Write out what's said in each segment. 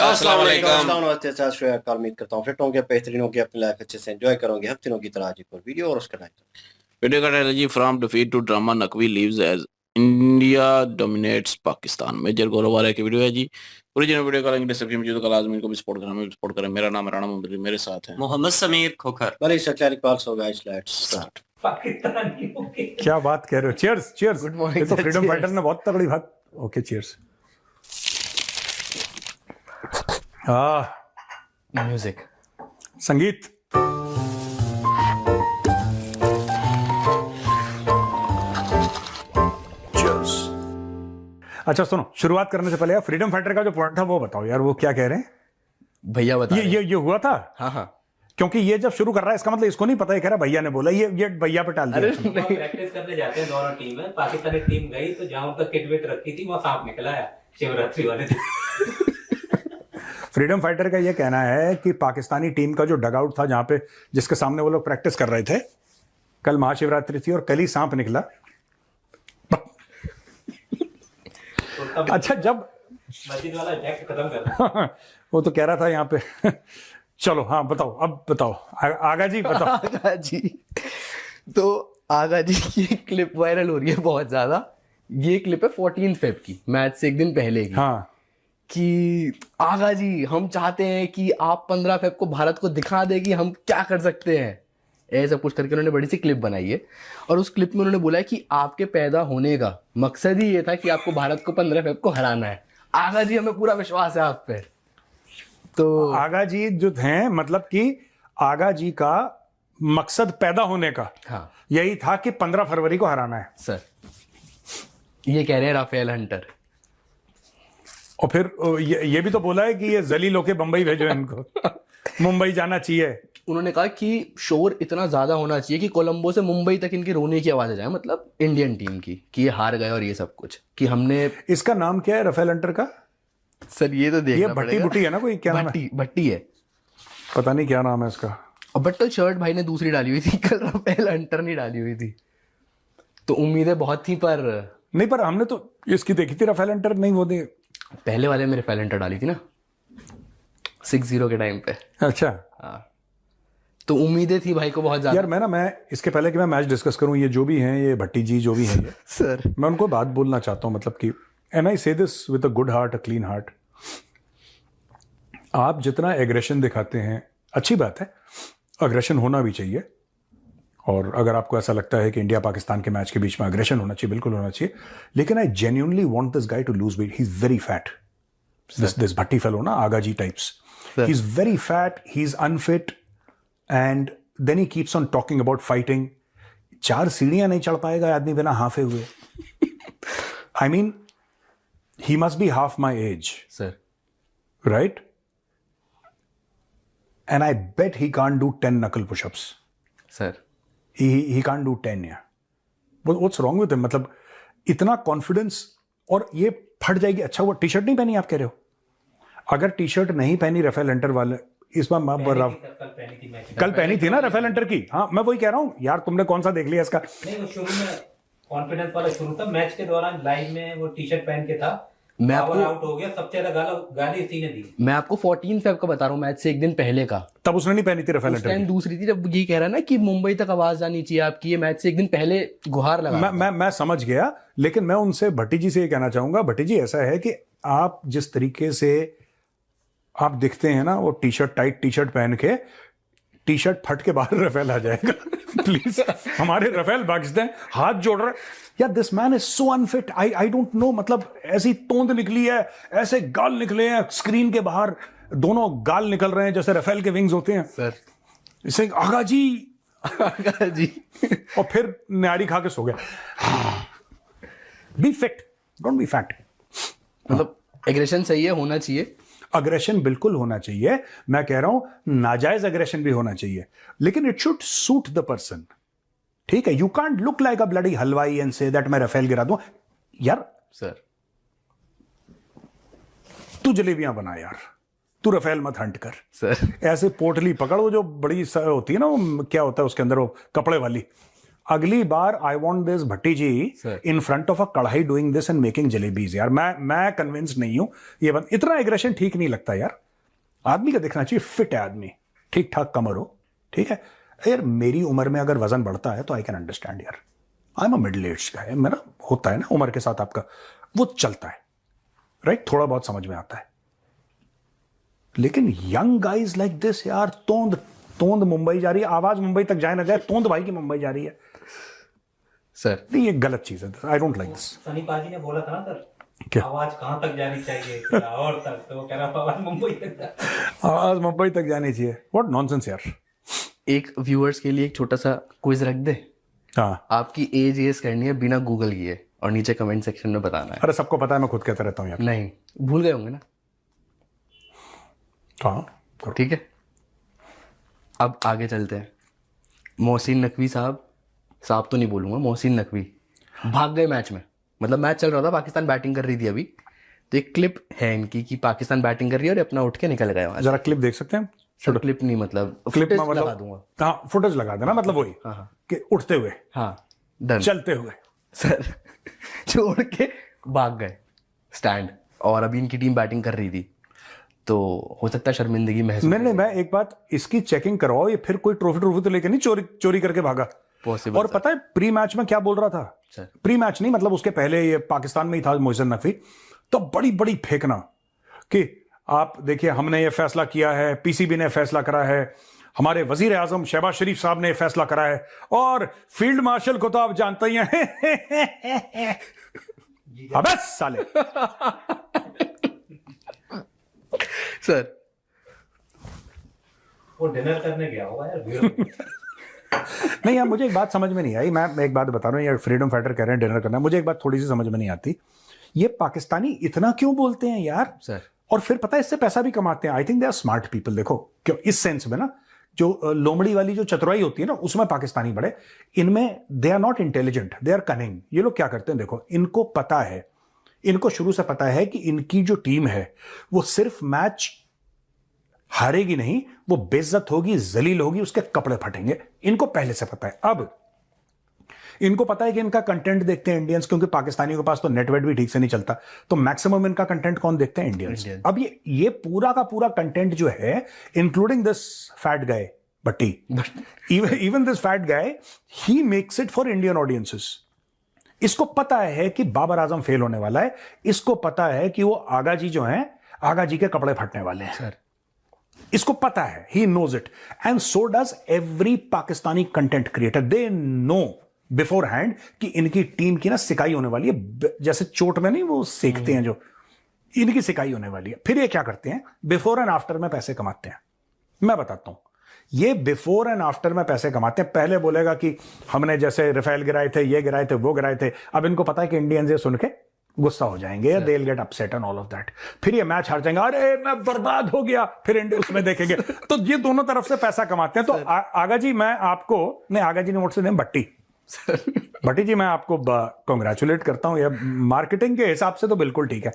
अस्सलाम वालेकुम। नमस्ते सत श्री अकाल। उम्मीद करता हूँ फिट होंगे, बेहतरीन होंगे, अपनी लाइफ अच्छे से एंजॉय करोगे। हफ्ते दिनों की तरह आज एक और वीडियो और उसका टाइटल वीडियो का टाइटल जी from defeat to drama Naqvi leaves as India dominates Pakistan. Major Gaurav वाला की वीडियो है जी। ओरिजिनल वीडियो का लिंक डिस्क्रिप्शन में मौजूद है। लाजमी को भी सपोर्ट करना, हमें सपोर्ट करें। मेरा नाम है राणा मोहम्मद, मेरे साथ है मोहम्मद समीर खोखर। बड़ी सच्चाई पास हो गाइस, लेट्स स्टार्ट। क्या बात कह रहे हो? Cheers cheers. Good morning, ये तो sir, फ्रीडम cheers. फाइटर ने बहुत तगड़ी बात। Okay cheers. म्यूजिक, संगीत। चीयर्स। अच्छा सुनो, शुरुआत करने से पहले यार फ्रीडम फाइटर का जो पॉइंट था वो बताओ यार, वो क्या कह रहे हैं? भैया बता ये हुआ था। हाँ हाँ क्योंकि ये जब शुरू कर रहा है इसका मतलब इसको नहीं पता है, कह रहा भैया ने बोला, ये भैया पे टाल दिया। प्रैक्टिस करने जाते हैं दोनों टीम में। पाकिस्तानी टीम गई तो जहां उनका किट विट रखी थी वहां सांप निकला है शिवरात्रि वाले दिन। फ्रीडम फाइटर का ये कहना है कि पाकिस्तानी टीम का जो डगआउट था जहां पे जिसके सामने वो लोग प्रैक्टिस कर रहे थे, कल महाशिवरात्रि थी और कल ही सांप निकला। अच्छा जब मस्जिद वाला इफेक्ट खत्म कर वो तो कह रहा था यहाँ पे चलो हाँ बताओ, अब बताओ आगा जी बताओ। आगा जी, तो आगा जी की क्लिप वायरल हो रही है बहुत ज्यादा। ये क्लिप है 14 फेब की, मैच से एक दिन पहले की। हाँ कि आगा जी हम चाहते हैं कि आप 15 फेब को भारत को दिखा दे कि हम क्या कर सकते हैं, ऐसा कुछ करके उन्होंने बड़ी सी क्लिप बनाई है। और उस क्लिप में उन्होंने बोला है कि आपके पैदा होने का मकसद ही ये था कि आपको भारत को 15 फेब को हराना है। आगा जी हमें पूरा विश्वास है आप पे। तो आगा जी जो हैं, मतलब कि आगा जी का मकसद पैदा होने का हाँ यही था कि 15 फरवरी को हराना है। सर, ये कह रहे हैं राफेल हंटर। और फिर ये भी तो बोला है कि ये जलील होके बंबई भेजो इनको, मुंबई जाना चाहिए। उन्होंने कहा कि शोर इतना ज्यादा होना चाहिए कि कोलंबो से मुंबई तक इनकी रोने की आवाज आ जाए, मतलब इंडियन टीम की, कि ये हार गए और ये सब कुछ, कि हमने। इसका नाम क्या है राफेल हंटर का? सर ये तो देखना ये भट्टी पड़ेगा। बुट्टी है ना कोई, क्या नाम है? भट्टी भट्टी है। पता नहीं क्या नाम है इसका। और बट कल शर्ट भाई ने दूसरी डाली हुई थी, कल राफेल हंटर नहीं डाली हुई थी। तो उम्मीदें बहुत थी, पर नहीं, पर हमने तो इसकी देखी थी राफेल हंटर, नहीं वो दे। पहले वाले में राफेल हंटर डाली थी ना 6-0 के टाइम पे। अच्छा हाँ, तो उम्मीदें थी भाई को बहुत ज्यादा। यार मैं इसके पहले कि मैं मैच डिस्कस करूं, ये जो भी हैं, ये भट्टी जी जो भी हैं, ये सर मैं उनको बात बोलना चाहता हूं, मतलब कि एंड आई से this with a good heart, a clean heart. आप जितना एग्रेशन दिखाते हैं अच्छी बात है, अग्रेशन होना भी चाहिए। और अगर आपको ऐसा लगता है कि इंडिया पाकिस्तान के मैच के बीच में अग्रेशन होना चाहिए, बिल्कुल होना चाहिए। लेकिन I genuinely want this guy to lose weight. He is very fat, this Bhatti fellow ना, Agha ji types. He is very fat, he is unfit, and then he keeps on talking about fighting. 4 सीढ़ियां नहीं चढ़ पाएगा आदमी बिना हाफे हुए। I mean he must be half my age, sir right? And I bet he can't do 10 knuckle push-ups. Sir He can't do 10, yeah. What's wrong with him? मतलब इतना कॉन्फिडेंस, और ये फट जाएगी। अच्छा वो टी शर्ट नहीं पहनी आप कह रहे हो? अगर टी शर्ट नहीं पहनी राफेल हंटर वाले इस बार, मैं बोल रहा हूं कल पहनी थी ना राफेल हंटर की। हाँ मैं वही कह रहा हूं यार, तुमने कौन सा देख लिया इसका? नहीं, वो शुरू में कॉन्फिडेंस वाला शुरू था। मैच के दौरान लाइव में वो टी शर्ट पहन के था, मैं पावर आपको आउट हो गया, सबसे ज्यादा गाली इसी ने दी। मैं आपको 14 फेब का बता रहा हूँ, मैच से एक दिन पहले का। तब उसने नहीं पहनी थी राफेल उस हंटर टाइम की। दूसरी थी, जब ये कह रहा है ना कि मुंबई तक आवाज जानी चाहिए आपकी, ये मैच से एक दिन पहले गुहार लगा। मैं समझ गया, लेकिन मैं उनसे भट्टी जी से ये कहना चाहूंगा, भट्टी जी ऐसा है कि आप जिस तरीके से आप दिखते हैं ना, वो T shirt, tight T shirt पहन के, टी शर्ट फट के बाहर रफेल आ जाएगा। प्लीज हमारे रफेल भागते हैं, हाथ जोड़ रहे यार। This man is so unfit, I don't know, मतलब ऐसी तोंद निकली है, ऐसे गाल निकले हैं स्क्रीन के बाहर, दोनों गाल निकल रहे हैं जैसे रफेल के विंग्स होते हैं। सर इसे आगा जी आगा जी और फिर नारी खा के सो गया। Be fit, don't be fat. मतलब एग्रेशन सही है, होना चाहिए। अग्रेशन बिल्कुल होना चाहिए, मैं कह रहा हूं नाजायज अग्रेशन भी होना चाहिए, लेकिन it should suit the person. ठीक है, you can't look like a bloody हलवाई एंड से दैट मैं रफेल गिरा दूं। यार सर तू जलेबियां बना यार, तू रफेल मत हंट कर। सर ऐसे पोटली पकड़, वो जो बड़ी होती है ना, वो क्या होता है उसके अंदर, वो कपड़े वाली, अगली बार I want this Bhatti ji Sir. In front of a kadhai doing this and making jalebis यार। मैं कन्विंस नहीं हूं ये बात, इतना एग्रेशन ठीक नहीं लगता यार। आदमी का देखना चाहिए फिट है आदमी, ठीक ठाक कमर हो, ठीक है यार। मेरी उम्र में अगर वजन बढ़ता है तो आई कैन अंडरस्टैंड यार, I am a middle age guy, मेरा होता है ना उम्र के साथ आपका वो चलता है, राइट, थोड़ा बहुत समझ में आता है। लेकिन यंग गाइज लाइक दिस यार, तोंद तोंद मुंबई जा रही है, आवाज मुंबई तक जाए ना जाए, तोंद भाई की मुंबई जा रही है सर। नहीं, ये गलत चीज है, I don't like this. Sunny पाजी ने बोला था ना सर, क्या? आवाज कहाँ तक जानी चाहिए, लाहौर तक, तो वो कह रहा आवाज मुंबई तक जा। आवाज मुंबई तक जानी चाहिए, व्हाट नॉनसेंस यार। एक व्यूअर्स के लिए एक छोटा सा क्विज रख दे। हाँ, आपकी एज गेस करनी है बिना गूगल किए और नीचे कमेंट सेक्शन में बताना है। अरे सबको पता है, मैं खुद कहता रहता हूँ यार। नहीं, भूल गए होंगे ना। हाँ करो। ठीक है, अब आगे चलते हैं। मोहसिन नकवी साहब तो नहीं बोलूंगा, मोहसिन नकवी भाग गए मैच में। मतलब मैच चल रहा था, पाकिस्तान बैटिंग कर रही थी अभी, तो एक क्लिप है इनकी कि पाकिस्तान बैटिंग कर रही है और अपना उठ के निकल गए वहां से। जरा क्लिप देख सकते हैं? सर क्लिप नहीं, मतलब क्लिप में footage लगा मतलब दूंगा। हाँ, फुटेज लगा देना, मतलब वही हाँ हाँ कि उठते हुए, हाँ, डन चलते हुए। सर। छोड़ के भाग गए स्टैंड, और अभी इनकी टीम बैटिंग कर रही थी, तो हो सकता है शर्मिंदगी महसूस। नहीं, मैं एक बात, इसकी चेकिंग करवाओ, ये फिर कोई ट्रॉफी तो लेके नहीं चोरी करके भागा। पॉसिबल। और पता है प्री मैच में क्या बोल रहा था? सर। प्री मैच नहीं, मतलब उसके पहले ये पाकिस्तान में ही था मोहसिन नकवी, तो बड़ी बड़ी फेंकना कि आप देखिए हमने ये फैसला किया है, पीसीबी ने फैसला करा है, हमारे वजीर आजम शहबाज शरीफ साहब ने फैसला करा है, और फील्ड मार्शल को तो आप जानते ही हैं। अबे साले। सर वो डिनर करने गया होगा यार भीड़ में। नहीं यार, मुझे एक बात समझ में नहीं आई। मैं एक बात बता रहा हूँ यार, फ्रीडम फाइटर कह रहे हैं डिनर करना, मुझे एक बात थोड़ी सी समझ में नहीं आती, ये पाकिस्तानी इतना क्यों बोलते हैं यार? सर और फिर पता है इससे पैसा भी कमाते हैं। I think they are smart people. देखो क्यों, इस सेंस में ना, जो लोमड़ी वाली जो चतुराई होती है ना, उसमें पाकिस्तानी बड़े, इनमें they are not intelligent, they are cunning. ये लोग क्या करते हैं देखो, इनको पता है, इनको शुरू से पता है कि इनकी जो टीम है वो सिर्फ मैच हारेगी नहीं, वो बेइज्जत होगी, जलील होगी, उसके कपड़े फटेंगे, इनको पहले से पता है। अब इनको पता है कि इनका कंटेंट देखते हैं इंडियंस, क्योंकि पाकिस्तानियों के पास तो नेटवर्क भी ठीक से नहीं चलता, तो मैक्सिमम इनका कंटेंट कौन देखते हैं? इंडियंस। अब ये पूरा का पूरा कंटेंट जो है, including this fat guy Bhatti, even this fat guy, he makes it for Indian audiences. इसको पता है कि बाबर आजम फेल होने वाला है, इसको पता है कि वो आगा जी जो हैं, आगा जी के कपड़े फटने वाले हैं सर। इसको पता है, he knows it, and so does every Pakistani content creator. They know beforehand कि इनकी टीम की ना सिकाई होने वाली है, जैसे चोट में नहीं वो सेकते हैं, जो इनकी सिकाई होने वाली है। फिर ये क्या करते हैं, बिफोर एंड आफ्टर में पैसे कमाते हैं। मैं बताता हूं, ये बिफोर एंड आफ्टर में पैसे कमाते हैं। पहले बोलेगा कि हमने जैसे राफेल गिराए थे, ये गिराए थे, वो गिराए थे। अब इनको पता है कि इंडियंस ये सुन के गुस्सा हो जाएंगे, या they will get upset and all of that. फिर ये मैच हार जाएंगे, अरे मैं बर्बाद हो गया, फिर इंडिया उसमें देखेंगे। तो ये दोनों तरफ से पैसा कमाते हैं। तो आगा जी, मैं आपको, नहीं आगा जी ने मुझसे नहीं, भट्टी भट्टी जी, मैं आपको कॉन्ग्रेचुलेट करता हूं। यार मार्केटिंग के हिसाब से तो बिल्कुल ठीक है।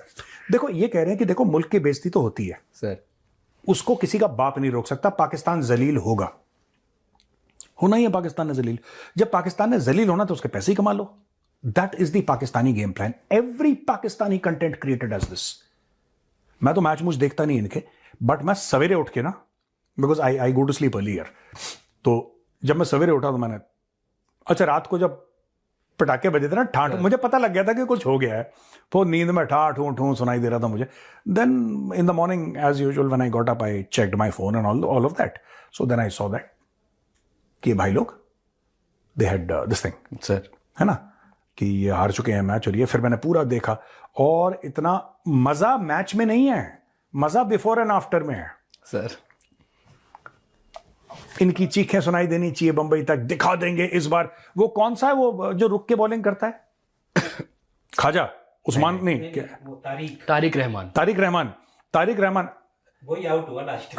देखो ये कह रहे हैं कि देखो मुल्क की बेइज्जती तो होती है सर, उसको किसी का बाप नहीं रोक सकता। पाकिस्तान जलील होगा, होना ही है पाकिस्तान ने जलील। जब पाकिस्तान ने जलील होना तो उसके पैसे ही कमा लो। That is the Pakistani game plan. Every Pakistani content created as this. मैं तो मैच मुझ देखता नहीं इनके, बट मैं सवेरे उठ के ना, because I go to sleep earlier, तो जब मैं सवेरे उठा तो मैंने, अच्छा रात को जब पटाखे बजे थे ना, ठाठ, मुझे पता लग गया था कि कुछ हो गया है। तो नींद में ठाठ ठूं सुनाई दे रहा था मुझे। Then in the morning as usual when I got up, I checked my phone and all of that. So then I saw that कि भाई लोग they had this thing, sir, है ना, कि ये हार चुके हैं मैच। और ये फिर मैंने पूरा देखा, और इतना मजा मैच में नहीं है, मजा बिफोर एंड आफ्टर में है। सर इनकी चीखें सुनाई देनी चाहिए बंबई तक, दिखा देंगे इस बार। वो कौन सा है वो जो रुक के बॉलिंग करता है? खाजा उस्मान, नहीं क्या, वो तारिक रहमान वही आउट हुआ लास्ट।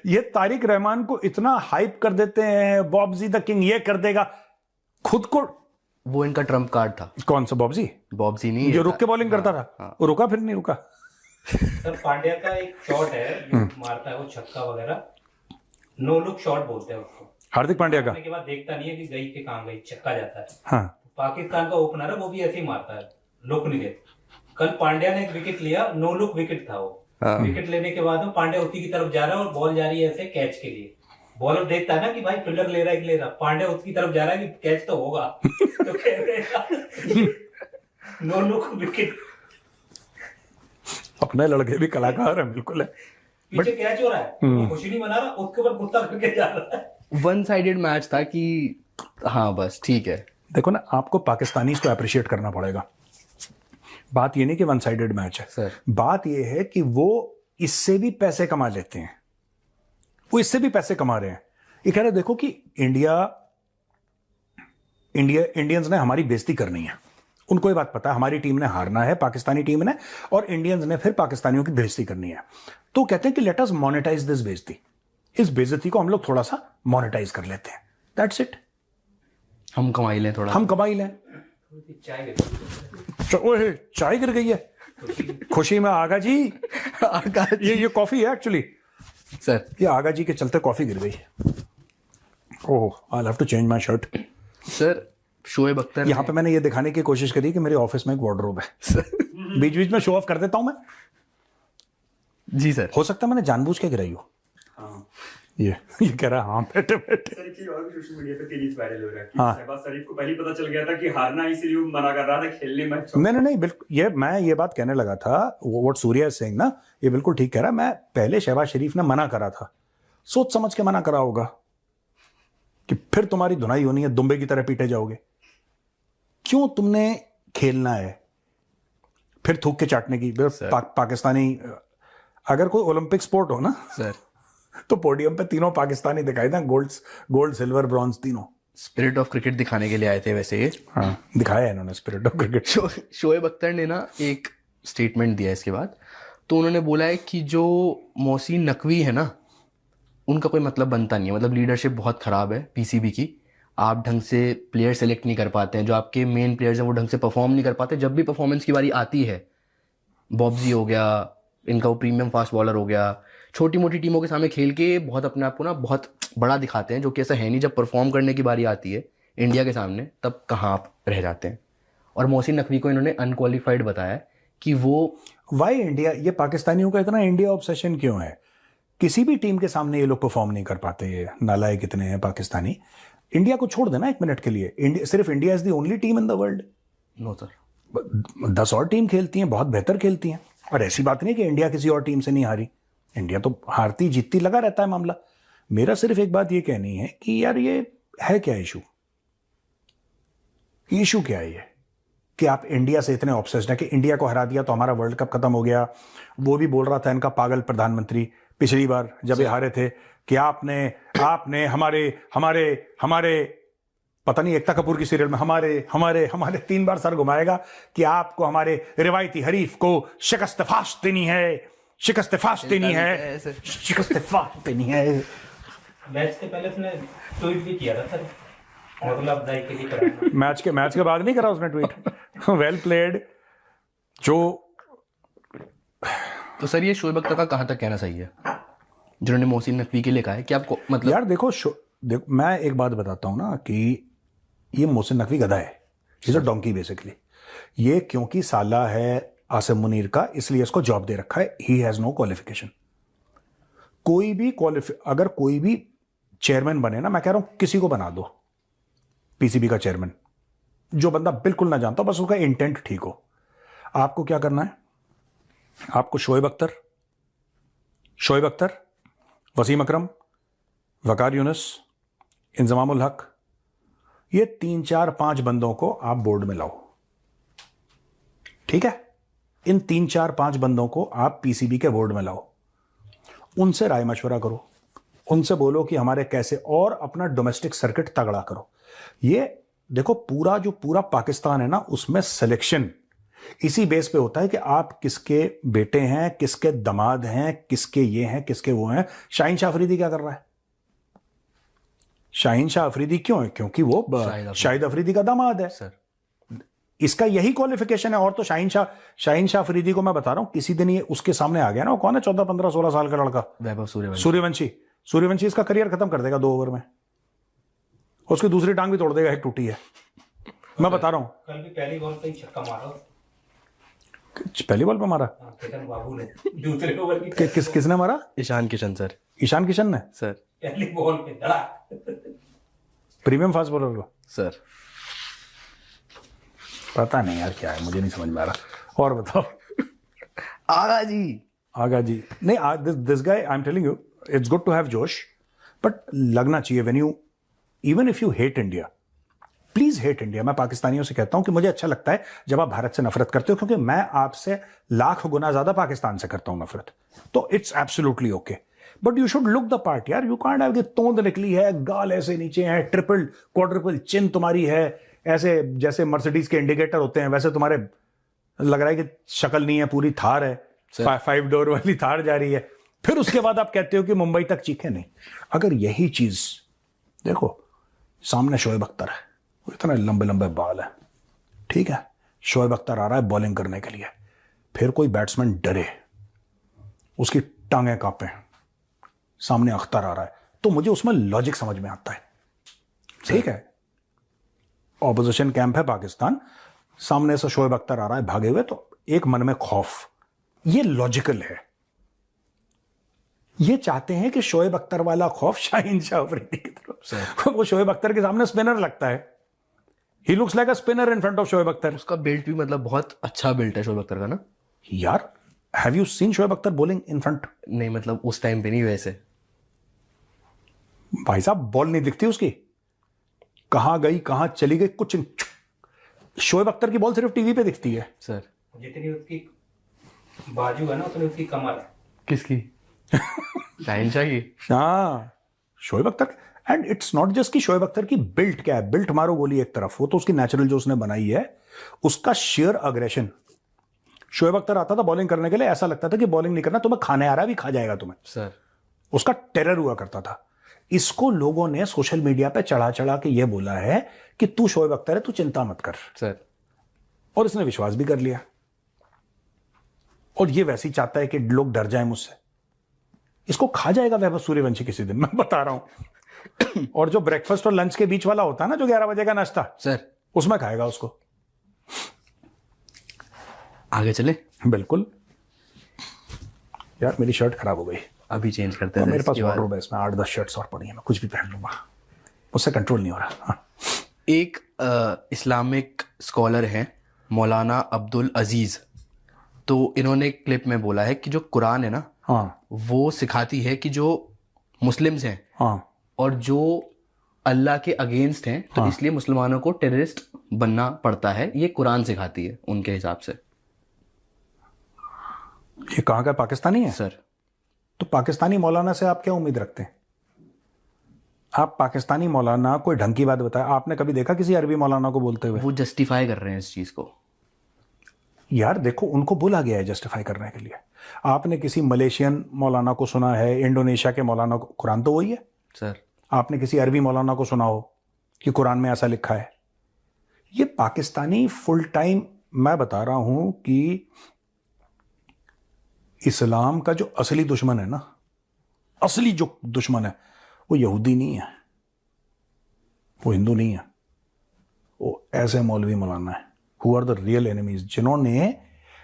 ये तारिक रहमान को इतना हाइप कर देते हैं, बॉब्जी द किंग ये कर देगा, खुद को। वो इनका ट्रम्प कार्ड था। कौन सा बॉब्जी? बॉब्जी नहीं, जो रुक के बॉलिंग करता था, वो रुका फिर नहीं रुका। सर पांड्या का एक शॉट है जो मारता है वो छक्का वगैरह, नो लुक शॉट बोलते हैं उसको। हार्दिक पांड्या का, मारने के बाद देखता नहीं है कि गई कि कहाँ गई, छक्का जाता है। हाँ पाकिस्तान का ओपनर है, वो भी ऐसे ही मारता है, लुक नहीं देता। कल पांड्या ने एक विकेट लिया, नो लुक विकेट था वो। विकेट लेने के बाद में पांड्या उसी की तरफ जा रहा है और बॉल जा रही है ऐसे कैच के लिए। बॉलर देखता है ना कि भाई फील्डर ले रहा है कि ले रहा, पांड्या उसकी तरफ जा रहा है कि कैच तो होगा, तो कह रहे नो लुक विकेट। अपने लड़के भी कलाकार है, बिल्कुल है। पीछे कैच हो रहा है, खुशी नहीं मना रहा, उसके ऊपर गुस्सा करके जा रहा है। वन साइडेड मैच था कि हाँ बस ठीक है। देखो ना, आपको पाकिस्तानीज को अप्रिशिएट करना पड़ेगा। बात ये नहीं कि वन साइडेड मैच है सर, बात ये है कि वो इससे भी पैसे कमा लेते हैं, वो इससे भी पैसे कमा रहे हैं। ये कह रहे देखो कि इंडियंस ने हमारी बेइज्जती करनी है, उनको ये बात पता है हमारी टीम ने हारना है, पाकिस्तानी टीम ने, और इंडियंस ने फिर पाकिस्तानियों की बेइज्जती करनी है। तो कहते हैं कि लेट अस मोनेटाइज दिस बेइज्जती, इस बेइज्जती को हम लोग थोड़ा सा मोनेटाइज कर लेते हैं, दैट्स इट। हम कमाई लें थोड़ा, हम कमाई लें। ओए चाय गिर गई है खुशी में आगा जी। आगा जी। ये कॉफी है एक्चुअली सर, ये आगा जी के चलते कॉफी गिर गई। Oh I have to change my shirt. Sir Shoaib Akhtar यहाँ पे मैंने ये दिखाने की कोशिश करी कि मेरे ऑफिस में एक वार्डरोब है, बीच बीच में शो ऑफ कर देता हूं मैं। जी सर, हो सकता है मैंने जानबूझ के गिराई हो। ये कह रहा है हाँ बैठे बैठे। सर की और भी सोशल मीडिया पे तेजी से वायरल हो रहा है कि हाँ। शहबाज शरीफ को पहले ही पता चल गया था कि हारना, इसीलिए वो मना कर रहा था खेलने मैच। नहीं बिल्कुल, मैं ये बात कहने लगा था, व्हाट सूर्या इज सेइंग ना, ये बिल्कुल ठीक कह रहा है। मैं पहले शहबाज शरीफ ने मना करा था, सोच समझ के मना करा होगा कि फिर तुम्हारी धुनाई होनी है, दुम्बे की तरह पीटे जाओगे, क्यों तुमने खेलना है, फिर थूक के चाटने की। पाकिस्तानी अगर कोई ओलंपिक स्पोर्ट हो ना सर, तो पोडियम पे तीनों पाकिस्तानी दिखाई दें, गोल्ड सिल्वर ब्रॉन्ज तीनों। स्पिरिट ऑफ क्रिकेट दिखाने के लिए आए थे वैसे ये। हाँ दिखाया है इन्होंने spirit of cricket. Shoaib Akhtar ने ना एक स्टेटमेंट दिया इसके बाद, तो उन्होंने बोला है कि जो मोहसिन नकवी है ना, उनका कोई मतलब बनता नहीं है, मतलब लीडरशिप बहुत ख़राब है पीसीबी की। आप ढंग से प्लेयर सेलेक्ट नहीं कर पाते हैं, जो आपके मेन प्लेयर्स हैं वो ढंग से परफॉर्म नहीं कर पाते। जब भी परफॉर्मेंस की बारी आती है, बॉब्जी हो गया इनका, वो प्रीमियम फास्ट बॉलर हो गया, छोटी मोटी टीमों के सामने खेल के बहुत अपने आप को ना बहुत बड़ा दिखाते हैं, जो कि ऐसा है नहीं। जब परफॉर्म करने की बारी आती है इंडिया के सामने, तब कहाँ आप रह जाते हैं। और मोहसिन नकवी को इन्होंने अनक्वालिफाइड बताया कि वो वाई इंडिया, ये पाकिस्तानियों का इतना इंडिया ऑब्सेशन क्यों है? किसी भी टीम के सामने ये लोग परफॉर्म नहीं कर पाते, ये नालायक कितने हैं पाकिस्तानी। इंडिया को छोड़ देना एक मिनट के लिए, सिर्फ India is the only team in the world. No sir, 10 और टीम खेलती हैं, बहुत बेहतर खेलती हैं, और ऐसी बात नहीं कि इंडिया किसी और टीम से नहीं हारी। इंडिया तो हारती जीतती लगा रहता है मामला। मेरा सिर्फ एक बात ये कहनी है कि यार ये है क्या इशू क्या है ये कि आप इंडिया से इतने ऑब्सेस्ड हैं कि इंडिया को हरा दिया तो हमारा वर्ल्ड कप खत्म हो गया। वो भी बोल रहा था इनका पागल प्रधानमंत्री पिछली बार जब ये हारे थे कि आपने हमारे पता नहीं एकता कपूर की सीरियल में हमारे 3 बार सर घुमाएगा कि आपको हमारे रिवायती हरीफ को शिकस्त फाश देनी है। मैच के पहले उसने ट्वीट भी किया था सर, हौसला अफजाई के लिए करा। मैच के बाद नहीं करा उसने ट्वीट। Well played. जो तो सर ये शोएब अख्तर का कहाँ तक कहना सही है, जिन्होंने मोहसिन नकवी के लिए कहा है कि आपको मतलब। यार देखो मैं एक बात बताता हूं ना कि ये मोहसिन नकवी गधा है, इज अ डोंकी बेसिकली। ये क्योंकि साला है आसिम मुनीर का, इसलिए इसको जॉब दे रखा है। He has no qualification. अगर कोई भी चेयरमैन बने ना, मैं कह रहा हूं किसी को बना दो पीसीबी का चेयरमैन, जो बंदा बिल्कुल ना जानता, बस उसका इंटेंट ठीक हो। आपको क्या करना है? आपको शोएब अख्तर, वसीम अकरम, वकार यूनुस, इंजमामुल हक, ये 3 4 5 बंदों को आप बोर्ड में लाओ, ठीक है? इन 3 4 5 बंदों को आप पीसीबी के बोर्ड में लाओ, उनसे राय मशवरा करो, उनसे बोलो कि हमारे कैसे, और अपना डोमेस्टिक सर्किट तगड़ा करो। ये देखो पूरा पाकिस्तान है ना, उसमें सिलेक्शन इसी बेस पे होता है कि आप किसके बेटे हैं, किसके दामाद हैं, किसके ये हैं, किसके वो हैं। शाहीन शाह अफरीदी क्या कर रहा है? शाहीन शाह अफरीदी क्यों है? क्योंकि वो शाहिद अफरीदी का दामाद है सर। इसका यही क्वालिफिकेशन है। और तो शाहीन शाह अफरीदी को मैं बता रहा हूं, किसी दिन ये उसके सामने आ गया ना, वो कौन है 14 15 16 साल का लड़का, वैभव सूर्यवंशी इसका करियर खत्म कर देगा 2 ओवर में। उसकी दूसरी टांग भी तोड़ देगा, एक टूटी है, मैं बता रहा हूँ। कल भी पहली बॉल पे ही छक्का मारा, पहली बॉल पे मारा? किशन बाबू ने दूसरे ओवर की किसने मारा? ईशान किशन सर। ईशान किशन ने सर। पहली बॉल पे धड़ा। प्रीमियम फास्ट बॉलर को सर पता नहीं यार क्या है, मुझे नहीं समझ में आ रहा। और बताओ। आगा जी नहीं, this guy I am telling you, it's good to have जोश, बट लगना चाहिए when you, even if you hate India, please hate India. मैं पाकिस्तानियों से कहता हूं कि मुझे अच्छा लगता है जब आप भारत से नफरत करते हो, क्योंकि मैं आपसे लाख गुना ज्यादा पाकिस्तान से करता हूं नफरत, तो it's absolutely okay, but you should look the part यार। यू कांट हैव कि तोंद निकली है, गाल ऐसे नीचे है, ट्रिपल क्वाड्रिपल चिन तुम्हारी है, ऐसे जैसे मर्सिडीज के इंडिकेटर होते हैं वैसे तुम्हारे लग रहा है कि शक्ल नहीं है, पूरी थार है, 5 डोर वाली थार जा रही है, फिर उसके बाद आप कहते हो कि मुंबई तक चीखे नहीं। अगर यही चीज देखो, सामने शोएब अख्तर है, इतने लंबे लंबे बाल है, ठीक है, शोएब अख्तर आ रहा है बॉलिंग करने के लिए, फिर कोई बैट्समैन डरे, उसकी टांगें कांपे, सामने अख्तर आ रहा है, तो मुझे उसमें लॉजिक समझ में आता है, ठीक है, ऑपोजिशन कैंप है पाकिस्तान, सामने से शोएब अख्तर आ रहा है भागे हुए, तो एक मन में खौफ, ये लॉजिकल है। ये चाहते हैं कि शोएब अख्तर वाला खौफ शाहीन शाह अफरीदी की तरफ से, वो शोएब अख्तर के सामने स्पिनर लगता है, he looks like a spinner in front of Shoaib Akhtar. उसका बेल्ट भी मतलब बहुत अच्छा बेल्ट है शोएब अख्तर का ना यार। Have you seen Shoaib Akhtar bowling in front? नहीं मतलब उस टाइम पे नहीं, वैसे भाई साहब बॉल नहीं दिखती उसकी, कहां गई कहां चली गई कुछ। शोएब अख्तर की बॉल सिर्फ टीवी पे दिखती है सर। जितनी उसकी बाजू है ना उतनी उसकी कमर है। किसकी? शाहीन शाह की। हाँ, Shoaib Akhtar. And it's not just कि शोएब अख्तर की बिल्ट क्या है, बिल्ट मारो गोली एक तरफ, वो तो उसकी नेचुरल जो उसने बनाई है, उसका शेयर अग्रेशन। शोएब अख्तर आता था बॉलिंग करने के लिए, ऐसा लगता था कि बॉलिंग नहीं करना, तुम्हें खाने आ रहा है, भी खा जाएगा तुम्हें, सर। उसका टेरर हुआ करता था। इसको लोगों ने सोशल मीडिया पे चढ़ा चढ़ा के ये बोला है कि तू शोएब अख्तर है, तू चिंता मत कर, सर। और इसने विश्वास भी कर लिया, और ये वैसे ही चाहता है कि लोग डर जाएं मुझसे। इसको खा जाएगा वैभव सूर्यवंशी किसी दिन, मैं बता रहा हूं। और जो ब्रेकफास्ट और लंच के बीच वाला होता है ना, जो 11 बजे का नाश्ता, सर, उसमें खाएगा उसको। आगे चले? बिल्कुल। यार मेरी शर्ट खराब हो गई, अभी चेंज करते हैं। मेरे पास वार्डरोब है, इसमें 8-10 शर्ट्स और पड़ी हैं, मैं कुछ भी पहन लूंगा, मुझसे कंट्रोल नहीं हो रहा। हाँ। एक इस्लामिक स्कॉलर हैं मौलाना अब्दुल अजीज, तो इन्होंने एक क्लिप में बोला है कि जो कुरान है ना, हाँ, वो सिखाती है कि जो मुस्लिम्स हैं, हाँ, और जो अल्लाह के अगेंस्ट हैं, तो हाँ, इसलिए मुसलमानों को टेररिस्ट बनना पड़ता है, ये कुरान सिखाती है उनके हिसाब से। ये कहाँ का पाकिस्तानी है? सर। तो पाकिस्तानी मौलाना से आप क्या उम्मीद रखते हैं? आप पाकिस्तानी मौलाना कोई ढंग की बात बताए, आपने कभी देखा किसी अरबी मौलाना को बोलते हुए? वो जस्टिफाई कर रहे हैं इस चीज को। यार देखो, उनको बोला गया है जस्टिफाई करने के लिए। आपने किसी मलेशियन मौलाना को सुना है, इंडोनेशिया के मौलाना को? कुरान तो वही है सर। आपने किसी अरबी मौलाना को सुना हो कि कुरान में ऐसा लिखा है? ये पाकिस्तानी फुल टाइम, मैं बता रहा हूं कि इस्लाम का जो असली दुश्मन है ना, असली जो दुश्मन है, वो यहूदी नहीं है, वो हिंदू नहीं है, वो ऐसे मौलवी मौलाना है, who are the real enemies, जिन्होंने,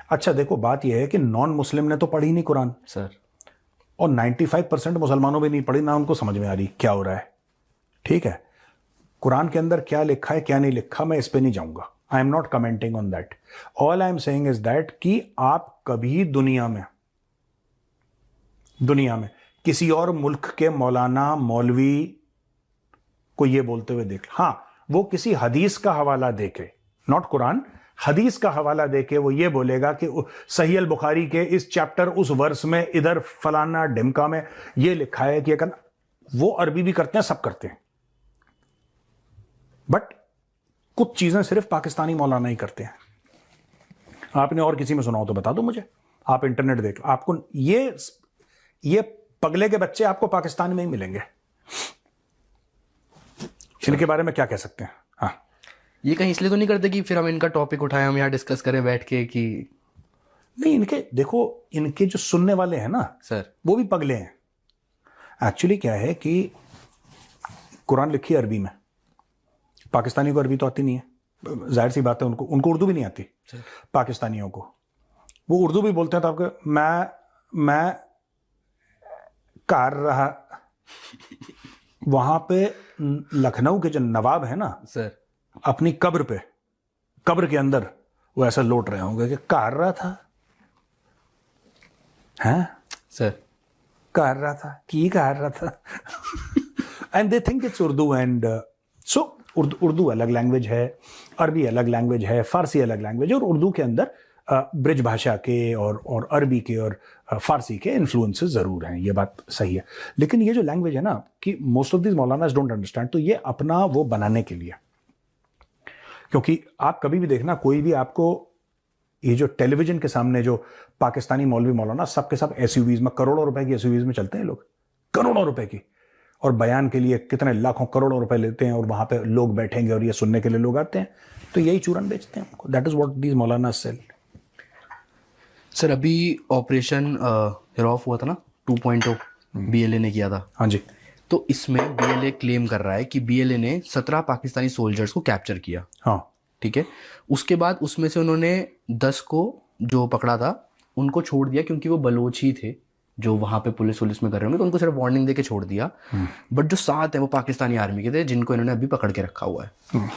अच्छा देखो बात यह है कि नॉन मुस्लिम ने तो पढ़ी नहीं कुरान सर, और 95% मुसलमानों भी नहीं पढ़ी, ना उनको समझ में आ रही क्या हो रहा है, ठीक है। कुरान के अंदर क्या लिखा है क्या नहीं लिखा, मैं इस पे नहीं जाऊंगा, I am not commenting on that. All I am saying is that कि आप कभी दुनिया में किसी और मुल्क के मौलाना मौलवी को ये बोलते हुए देख, हाँ वो किसी हदीस का हवाला देके, नॉट कुरान, हदीस का हवाला देके वो ये बोलेगा कि सही अल बुखारी के इस चैप्टर उस वर्स में इधर फलाना ढिमका में ये लिखा है कि, वो अरबी भी करते हैं, सब करते हैं, बट कुछ चीजें सिर्फ पाकिस्तानी मौलाना ही करते हैं। आपने और किसी में सुना हो तो बता दो मुझे, आप इंटरनेट देख लो, आपको ये पगले के बच्चे आपको पाकिस्तान में ही मिलेंगे। इनके बारे में क्या कह सकते हैं? हाँ, ये कहीं इसलिए तो नहीं करते कि फिर हम इनका टॉपिक उठाएं, हम यहाँ डिस्कस करें बैठ के कि नहीं, इनके देखो, इनके जो सुनने वाले हैं ना सर, वो भी पगले हैं। एक्चुअली क्या है कि कुरान लिखी है अरबी में, पाकिस्तानी को अरबी तो आती नहीं है, जाहिर सी बात है, उनको उर्दू भी नहीं आती पाकिस्तानियों को। वो उर्दू भी बोलते हैं तो आपको मैं कर रहा। वहां पे लखनऊ के जो नवाब है ना सर, अपनी कब्र के अंदर वो ऐसा लौट रहे होंगे कि कर रहा था, हैं सर, कर रहा था, की कर रहा था। And they think it's Urdu. And so Urdu अलग लैंग्वेज है, अरबी अलग लैंग्वेज है, फारसी अलग लैंग्वेज है, और उर्दू के अंदर ब्रिज भाषा के और अरबी के और फारसी के इन्फ्लुएंसेस जरूर हैं, ये बात सही है। लेकिन ये जो लैंग्वेज है ना, कि most of this maulanas don't understand, तो ये अपना वो बनाने के लिए, क्योंकि आप कभी भी देखना, कोई भी आपको ये जो टेलीविजन के सामने जो पाकिस्तानी मौलवी मौलाना सबके सब एसयूवीज में, करोड़ों रुपए की एसयूवीज में चलते हैं लोग, करोड़ों रुपए की, और बयान के लिए कितने लाखों करोड़ों रुपए लेते हैं, और वहां पे लोग बैठेंगे और ये सुनने के लिए लोग आते हैं, तो यही चूरन बेचते हैं उनको। That is what these Maulana cell. Sir अभी ऑपरेशन हिरॉफ हुआ था ना 2.0, बीएलए ने किया था। हाँ जी। तो इसमें बीएलए क्लेम कर रहा है कि बीएलए ने 17 पाकिस्तानी सोल्जर्स को कैप्चर किया। हाँ ठीक है। उसके बाद उसमें से उन्होंने 10 को जो पकड़ा था उनको छोड़ दिया, क्योंकि वो बलोच ही थे जो वहां पे पुलिस में कर रहे होंगे, तो उनको सिर्फ वार्निंग देके छोड़ दिया। बट जो 7 है वो पाकिस्तानी आर्मी के थे, जिनको इन्होंने अभी पकड़ के रखा हुआ है।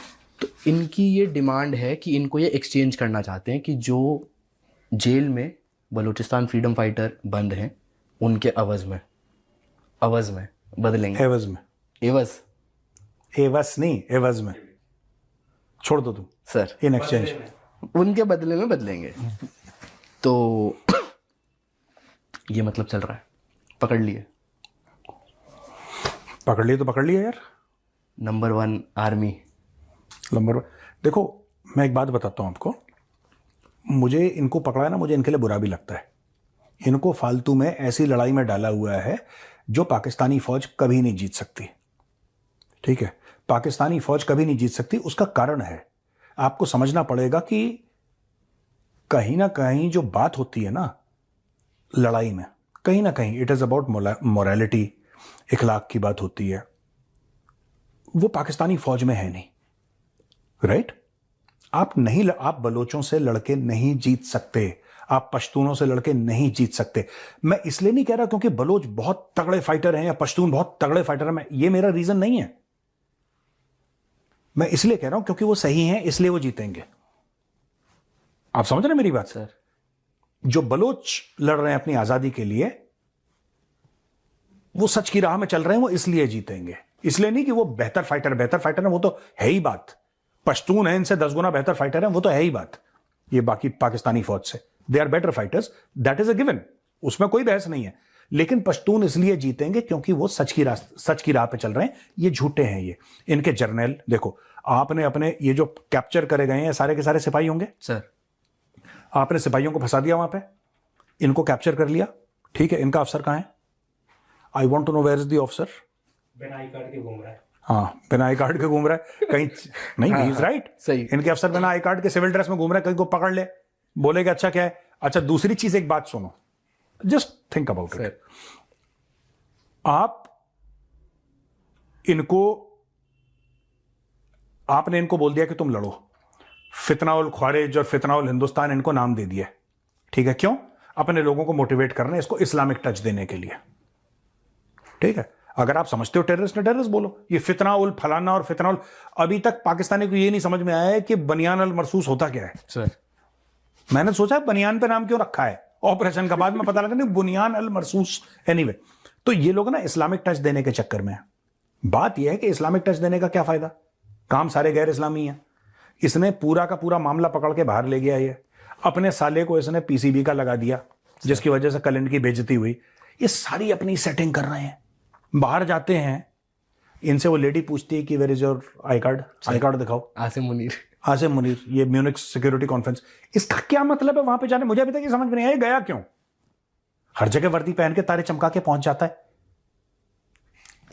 तो इनकी ये डिमांड है कि इनको ये एक्सचेंज करना चाहते हैं कि जो जेल में बलूचिस्तान फ्रीडम फाइटर बंद हैं उनके अवज में बदलेंगे। एवज में, एवज नहीं, एवज में छोड़ दो तुम सर, इन एक्सचेंज, उनके बदले में बदलेंगे। तो ये मतलब चल रहा है, पकड़ लिए तो पकड़ लिए यार। Number 1 army, number 1। देखो मैं एक बात बताता हूं आपको, मुझे इनको पकड़ा है ना, मुझे इनके लिए बुरा भी लगता है। इनको फालतू में ऐसी लड़ाई में डाला हुआ है जो पाकिस्तानी फौज कभी नहीं जीत सकती। ठीक है, पाकिस्तानी फौज कभी नहीं जीत सकती। उसका कारण है, आपको समझना पड़ेगा कि कहीं ना कहीं जो बात होती है ना लड़ाई में, कहीं ना कहीं इट इज अबाउट मोरालिटी, इखलाक की बात होती है, वो पाकिस्तानी फौज में है नहीं। राइट? आप बलोचों से लड़के नहीं जीत सकते, आप पश्तूनों से लड़के नहीं जीत सकते। मैं इसलिए नहीं कह रहा क्योंकि बलोच बहुत तगड़े फाइटर हैं या पश्तून बहुत तगड़े फाइटर हैं, ये मेरा रीजन नहीं है। मैं इसलिए कह रहा हूं क्योंकि वो सही हैं, इसलिए वो जीतेंगे। आप समझ रहे हैं मेरी बात? सर, जो बलोच लड़ रहे हैं अपनी आजादी के लिए, वो सच की राह में चल रहे हैं, वो इसलिए जीतेंगे। इसलिए नहीं कि वो बेहतर फाइटर है, वो तो है ही बात। पश्तून है इनसे 10 गुना बेहतर फाइटर है, वो तो है ही बात। ये बाकी पाकिस्तानी फौज से they are better fighters, that is a given, उसमें कोई बहस नहीं है। लेकिन पश्तून इसलिए जीतेंगे क्योंकि वो सच की राह पे चल रहे हैं। ये झूठे हैं, ये इनके जर्नल देखो। आपने अपने ये जो कैप्चर करे गए हैं सारे के सारे सिपाही होंगे सर, आपने सिपाहियों को फंसा दिया वहां पे, इनको कैप्चर कर लिया, ठीक है। इनका अफसर कहां है? I want to know where is the अफसर। बिना आई कार्ड के घूम रहा है। हाँ, बिना आई कार्ड के घूम रहा है कहीं नहीं, ही इज राइट, सही। इनके अफसर बिना आई कार्ड के सिविल ड्रेस में घूम रहे हैं, कहीं को पकड़ ले, बोलेगा अच्छा क्या है। अच्छा, दूसरी चीज एक बात सुनो, जस्ट थिंक अबाउट इट। आपने इनको बोल दिया कि तुम लड़ो, फितना उल ख्वारिज और फितना उल हिंदुस्तान इनको नाम दे दिया, ठीक है। क्यों? अपने लोगों को मोटिवेट करना है, इसको इस्लामिक टच देने के लिए, ठीक है। अगर आप समझते हो टेररिस्ट ने टेररिस्ट बोलो, ये फितना उल फलाना और फितना उल। अभी तक पाकिस्तानी को ये नहीं समझ में आया है कि बनियान अल मरसूस होता क्या है। सर, मैंने सोचा बनियान पे नाम क्यों रखा है, ऑपरेशन का बाद में पता लगा नहीं, बुनियान अल मरसूस। एनीवे, तो ये लोग ना इस्लामिक टच देने के चक्कर में। बात यह है कि इस्लामिक टच देने का क्या फायदा, काम सारे गैर इस्लामी हैं। इसने पूरा का पूरा मामला पकड़ के बाहर ले गया, ये अपने साले को इसने पीसीबी का लगा दिया, जिसकी वजह से कल इनकी बेइज्जती हुई। ये सारी अपनी सेटिंग कर रहे हैं। बाहर जाते हैं, इनसे वो लेडी पूछती है कि where is your I card दिखाओ। आसिम मुनीर, ये म्यूनिक सिक्योरिटी कॉन्फ्रेंस, इसका क्या मतलब है वहां पे जाने? मुझे अभी तक ये समझ में नहीं आया, गया क्यों? हर जगह वर्दी पहन के तारे चमका के पहुंच जाता है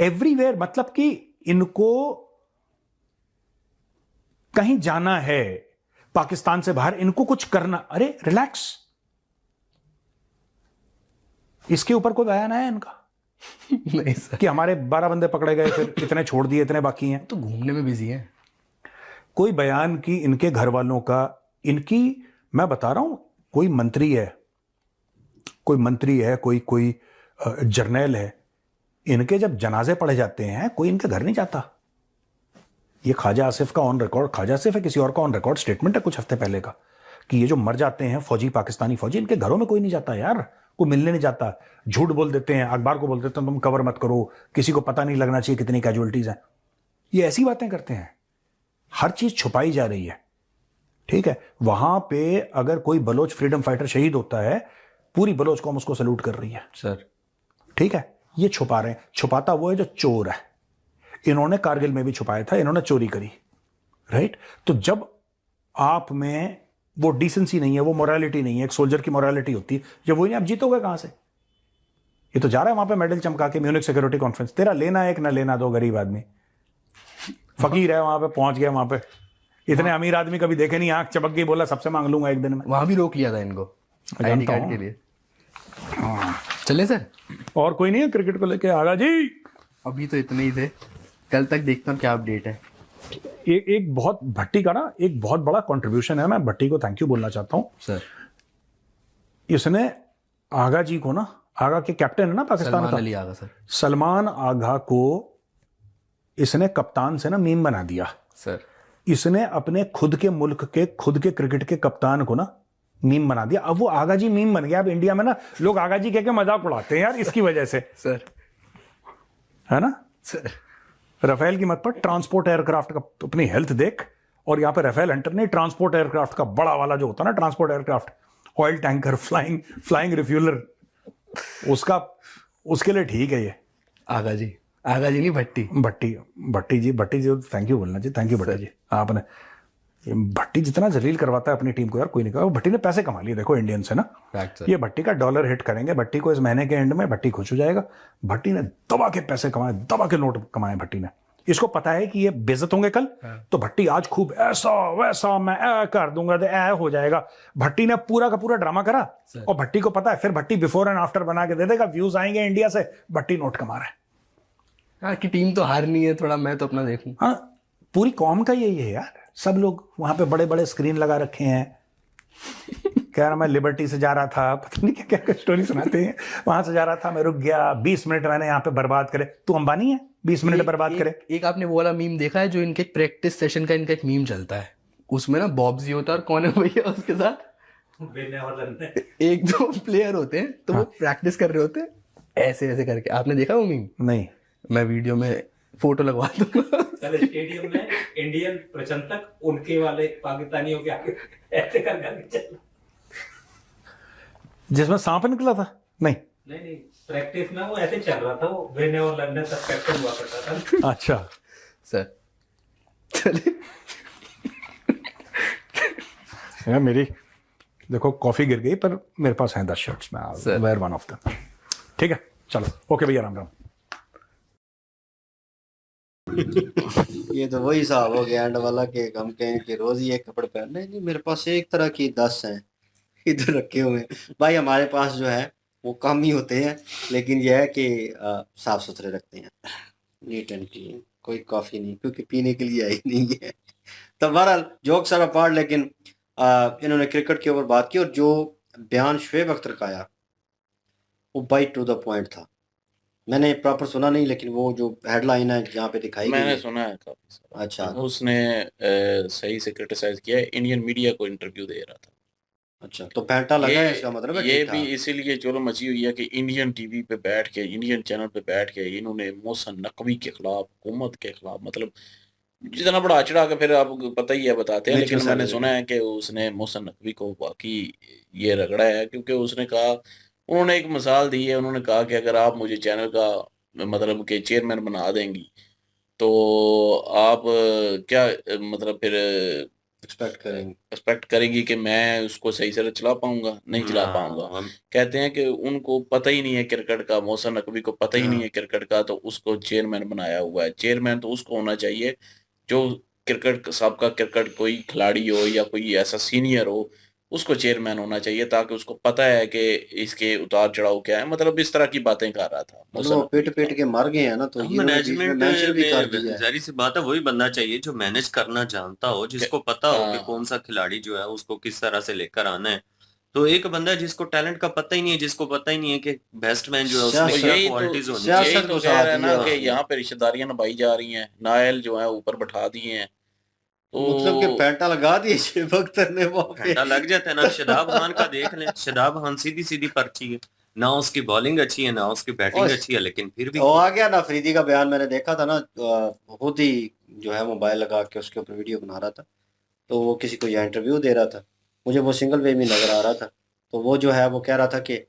एवरीवेयर। मतलब कि इनको कहीं जाना है पाकिस्तान से बाहर, इनको कुछ करना। अरे रिलैक्स, इसके ऊपर कोई बयान आया इनका? नहीं सर, कि हमारे 12 बंदे पकड़े गए, फिर इतने छोड़ दिए, इतने बाकी हैं। तो घूमने में बिजी हैं। कोई बयान की इनके घर वालों का, इनकी, मैं बता रहा हूं, कोई मंत्री है, कोई जर्नैल है, इनके जब जनाजे पढ़े जाते हैं कोई इनके घर नहीं जाता। ये ख्वाजा आसिफ का ऑन रिकॉर्ड, ख्वाजा आसिफ है किसी और का ऑन रिकॉर्ड स्टेटमेंट है कुछ हफ्ते पहले का, कि ये जो मर जाते हैं फौजी, पाकिस्तानी फौजी, इनके घरों में कोई नहीं जाता यार, कोई मिलने नहीं जाता। झूठ बोल देते हैं, अखबार को बोल देते हैं तुम कवर मत करो, किसी को पता नहीं लगना चाहिए कितनी कैजुअलिटीज हैं। ये ऐसी बातें करते हैं, हर चीज छुपाई जा रही है। ठीक है, वहां पे अगर कोई बलोच फ्रीडम फाइटर शहीद होता है, पूरी बलोच कौम उसको सैल्यूट कर रही है सर। ठीक है, ये छुपा रहे हैं। छुपाता वो है जो चोर है। इन्होंने कारगिल में भी छुपाया था, इन्होंने चोरी करी, राइट। तो जब आप में वो डिसेंसी नहीं है, वो मोरालिटी नहीं है, एक सोल्जर की मोरालिटी होती है, जब वो नहीं, आप जीतोगे कहां से? ये तो जा रहा है वहां पे मेडल चमका के म्यूनिक सिक्योरिटी कॉन्फ्रेंस, तेरा लेना एक ना लेना दो, गरीब आदमी फकीर है, वहां पे पहुंच गया, वहां पे इतने अमीर आदमी कभी देखे नहीं, आंख चमक गई, बोला सबसे मांग लूंगा एक दिन में। वहां भी रोक लिया था इनको आईडी कार्ड के लिए। चले सर, और कोई नहीं है क्रिकेट को लेके? आगा जी, अभी तो इतने ही थे, कल तक देखता हूँ क्या अपडेट है। एक बहुत भट्टी का ना एक बहुत बड़ा कंट्रीब्यूशन है, मैं भट्टी को थैंक यू बोलना चाहता हूं सर। इसने आगा जी को ना, आगा के कैप्टन है ना पाकिस्तान सलमान का, अली आगा सर, सलमान आगा को इसने कप्तान से ना मीम बना दिया सर। इसने अपने खुद के मुल्क के, खुद के क्रिकेट के कप्तान को ना मीम बना दिया। अब वो आगा जी मीम बन गया। अब इंडिया में ना लोग आगा जी कह के मजाक उड़ाते हैं यार, इसकी वजह से, सर है ना सर। राफेल की मत पर, ट्रांसपोर्ट एयरक्राफ्ट का अपनी हेल्थ देख। और यहाँ पे राफेल हंटर नहीं, ट्रांसपोर्ट एयरक्राफ्ट का बड़ा वाला जो होता है ना, transport aircraft, oil tanker, flying refueller, उसका, उसके लिए ठीक है ये। आगा जी नहीं, भट्टी जी थैंक यू बोलना जी, थैंक यू भट्टी जी। आपने भट्टी जितना जलील करवाता है अपनी टीम को यार, कोई नहीं करवा। भट्टी ने पैसे कमा लिए देखो इंडियन से ना, ये भट्टी का डॉलर हिट करेंगे भट्टी को इस महीने के एंड में, भट्टी खुश हो जाएगा। भट्टी ने दबा के पैसे कमाए, दबा के नोट कमाए भट्टी ने। इसको पता है कि ये बेइज्जत होंगे कल, तो भट्टी आज खूब ऐसा वैसा मैं कर दूंगा, तो ऐ हो जाएगा। भट्टी ने पूरा का पूरा ड्रामा करा, और भट्टी को पता है फिर भट्टी बिफोर एंड आफ्टर बना के दे देगा, व्यूज आएंगे इंडिया से, भट्टी नोट कमा रहा है। हाँ कि टीम तो हारनी है, थोड़ा मैं तो अपना देखूं। हाँ, पूरी कौम का यही है यार। सब लोग वहां पे बड़े बड़े स्क्रीन लगा रखे हैं, कह रहा मैं लिबर्टी से जा रहा था, पता नहीं क्या क्या स्टोरी सुनाते हैं, वहां से जा रहा था, मैं रुक गया, 20 मिनट मैंने यहाँ पे बर्बाद करे। तू अंबानी है 20 मिनट बर्बाद करे? एक आपने वो वाला मीम देखा है जो इनके प्रैक्टिस सेशन का इनका एक मीम चलता है, उसमें ना बॉब्जी होता है और कौन है भैया उसके साथ एक दो प्लेयर होते हैं, तो वो प्रैक्टिस कर रहे होते हैं ऐसे ऐसे करके। आपने देखा वो मीम? नहीं, मैं वीडियो में फोटो लगवा दूंगा। कल स्टेडियम में इंडियन प्रशंसक उनके वाले पाकिस्तानियों के आगे ऐसे कर करके चल, जिसमें सांप निकला था? नहीं प्रैक्टिस में वो ऐसे चल रहा था, वो वेने और लंदन तक कैप्टन हुआ करता था। अच्छा सर चलिए यार, मेरी देखो कॉफी गिर गई, पर मेरे पास हैं 10 शर्ट्स में, वेयर वन ऑफ देम। ठीक है, चलो ओके भैया, राम राम। ये तो वही हिसाब हो गया एंड वाला कि हम कहें कि रोज ही एक कपड़े पहनने। नहीं, मेरे पास एक तरह की 10 हैं इधर रखे हुए हैं भाई। हमारे पास जो है वो कम ही होते हैं, लेकिन यह है कि साफ सुथरे रखते हैं, नीट एंड क्लीन, कोई कॉफ़ी नहीं, क्योंकि पीने के लिए आई नहीं है। तो बहरहाल जोक सारा पार्ट, लेकिन इन्होंने क्रिकेट के ऊपर बात की, और जो बयान शुएब अख्तर का आया वो बाइट टू द पॉइंट था। मैंने प्रॉपर सुना नहीं, लेकिन वो जो हेडलाइन है जहाँ पे दिखाई मैंने गई, सुना है काफी सारा। अच्छा उसने सही से क्रिटिसाइज किया है, इंडियन मीडिया को इंटरव्यू दे रहा था। अच्छा, तो पैंटा लगा है, इसका मतलब है ये ठीक भी था। इसीलिए चलो मची हुई है कि इंडियन टीवी पे बैठ के, इंडियन चैनल पे बैठ के इन्होंने मोहसन नकवी के खिलाफ, हुकूमत के खिलाफ, मतलब जितना बड़ा चढ़ा के, फिर आपको पता ही है बताते हैं, लेकिन मैंने सुना है कि उसने मोहसन नकवी को बाकी ये रगड़ा है, क्योंकि उसने कहा, उन्होंने एक मिसाल दी है, उन्होंने कहा कि अगर आप मुझे चैनल का मतलब के चेयरमैन बना देंगी तो आप क्या मतलब फिर एक्सपेक्ट करेंगी कि मैं उसको सही से चला पाऊंगा? नहीं चला पाऊंगा। कहते हैं कि उनको पता ही नहीं है क्रिकेट का, मोहसन नकवी को पता ही नहीं है क्रिकेट का, तो उसको चेयरमैन बनाया हुआ है। चेयरमैन तो उसको होना चाहिए जो क्रिकेट, सबका क्रिकेट कोई खिलाड़ी हो या कोई ऐसा सीनियर हो उसको चेयरमैन होना चाहिए, ताकि उसको पता है कि इसके उतार चढ़ाव क्या है। मतलब इस तरह की बातें कर रहा था मतलब वो मोहसिन पेट नकवी। के मर गए हैं ना, तो ये उन्होंने बीच में मैनेजमेंट मेंशन भी कर दिया में है। जाहिर सी बात है वही बनना चाहिए जो मैनेज करना जानता हो, जिसको पता हो कि हाँ, कौन सा खिलाड़ी जो है उसको किस तरह से लेकर आना है। तो एक बंदा है जिसको टैलेंट का पता ही नहीं है, जिसको पता ही नहीं है कि बेस्ट मैन जो है उसमें तो क्या सियासत क्वालिटीज होनी सियासत चाहिए। यही तो को कह साथ रहा है ना दिया कि उसने। यहाँ पे रिश्तेदारियां निभाई जा रही हैं, नायल जो है ऊपर बैठा दिए हैं। मतलब कि तो पैंटा लगा दिए शेब अख्तर ने वहां पे। घंटा लग जाता है ना। शादाब खान का देख लें, शादाब खान सीधी सीधी पर्ची है, ना उसकी बॉलिंग अच्छी है ना उसकी बैटिंग और अच्छी है, लेकिन फिर भी वो आ गया ना अफरीदी का बयान, मैंने देखा था ना, खुद ही जो है मोबाइल लगा के उसके ऊपर वीडियो बना रहा था, तो वो किसी को यह इंटरव्यू दे रहा था, मुझे वो सिंगल वे में नजर आ रहा था। तो वो जो है वो कह रहा था कि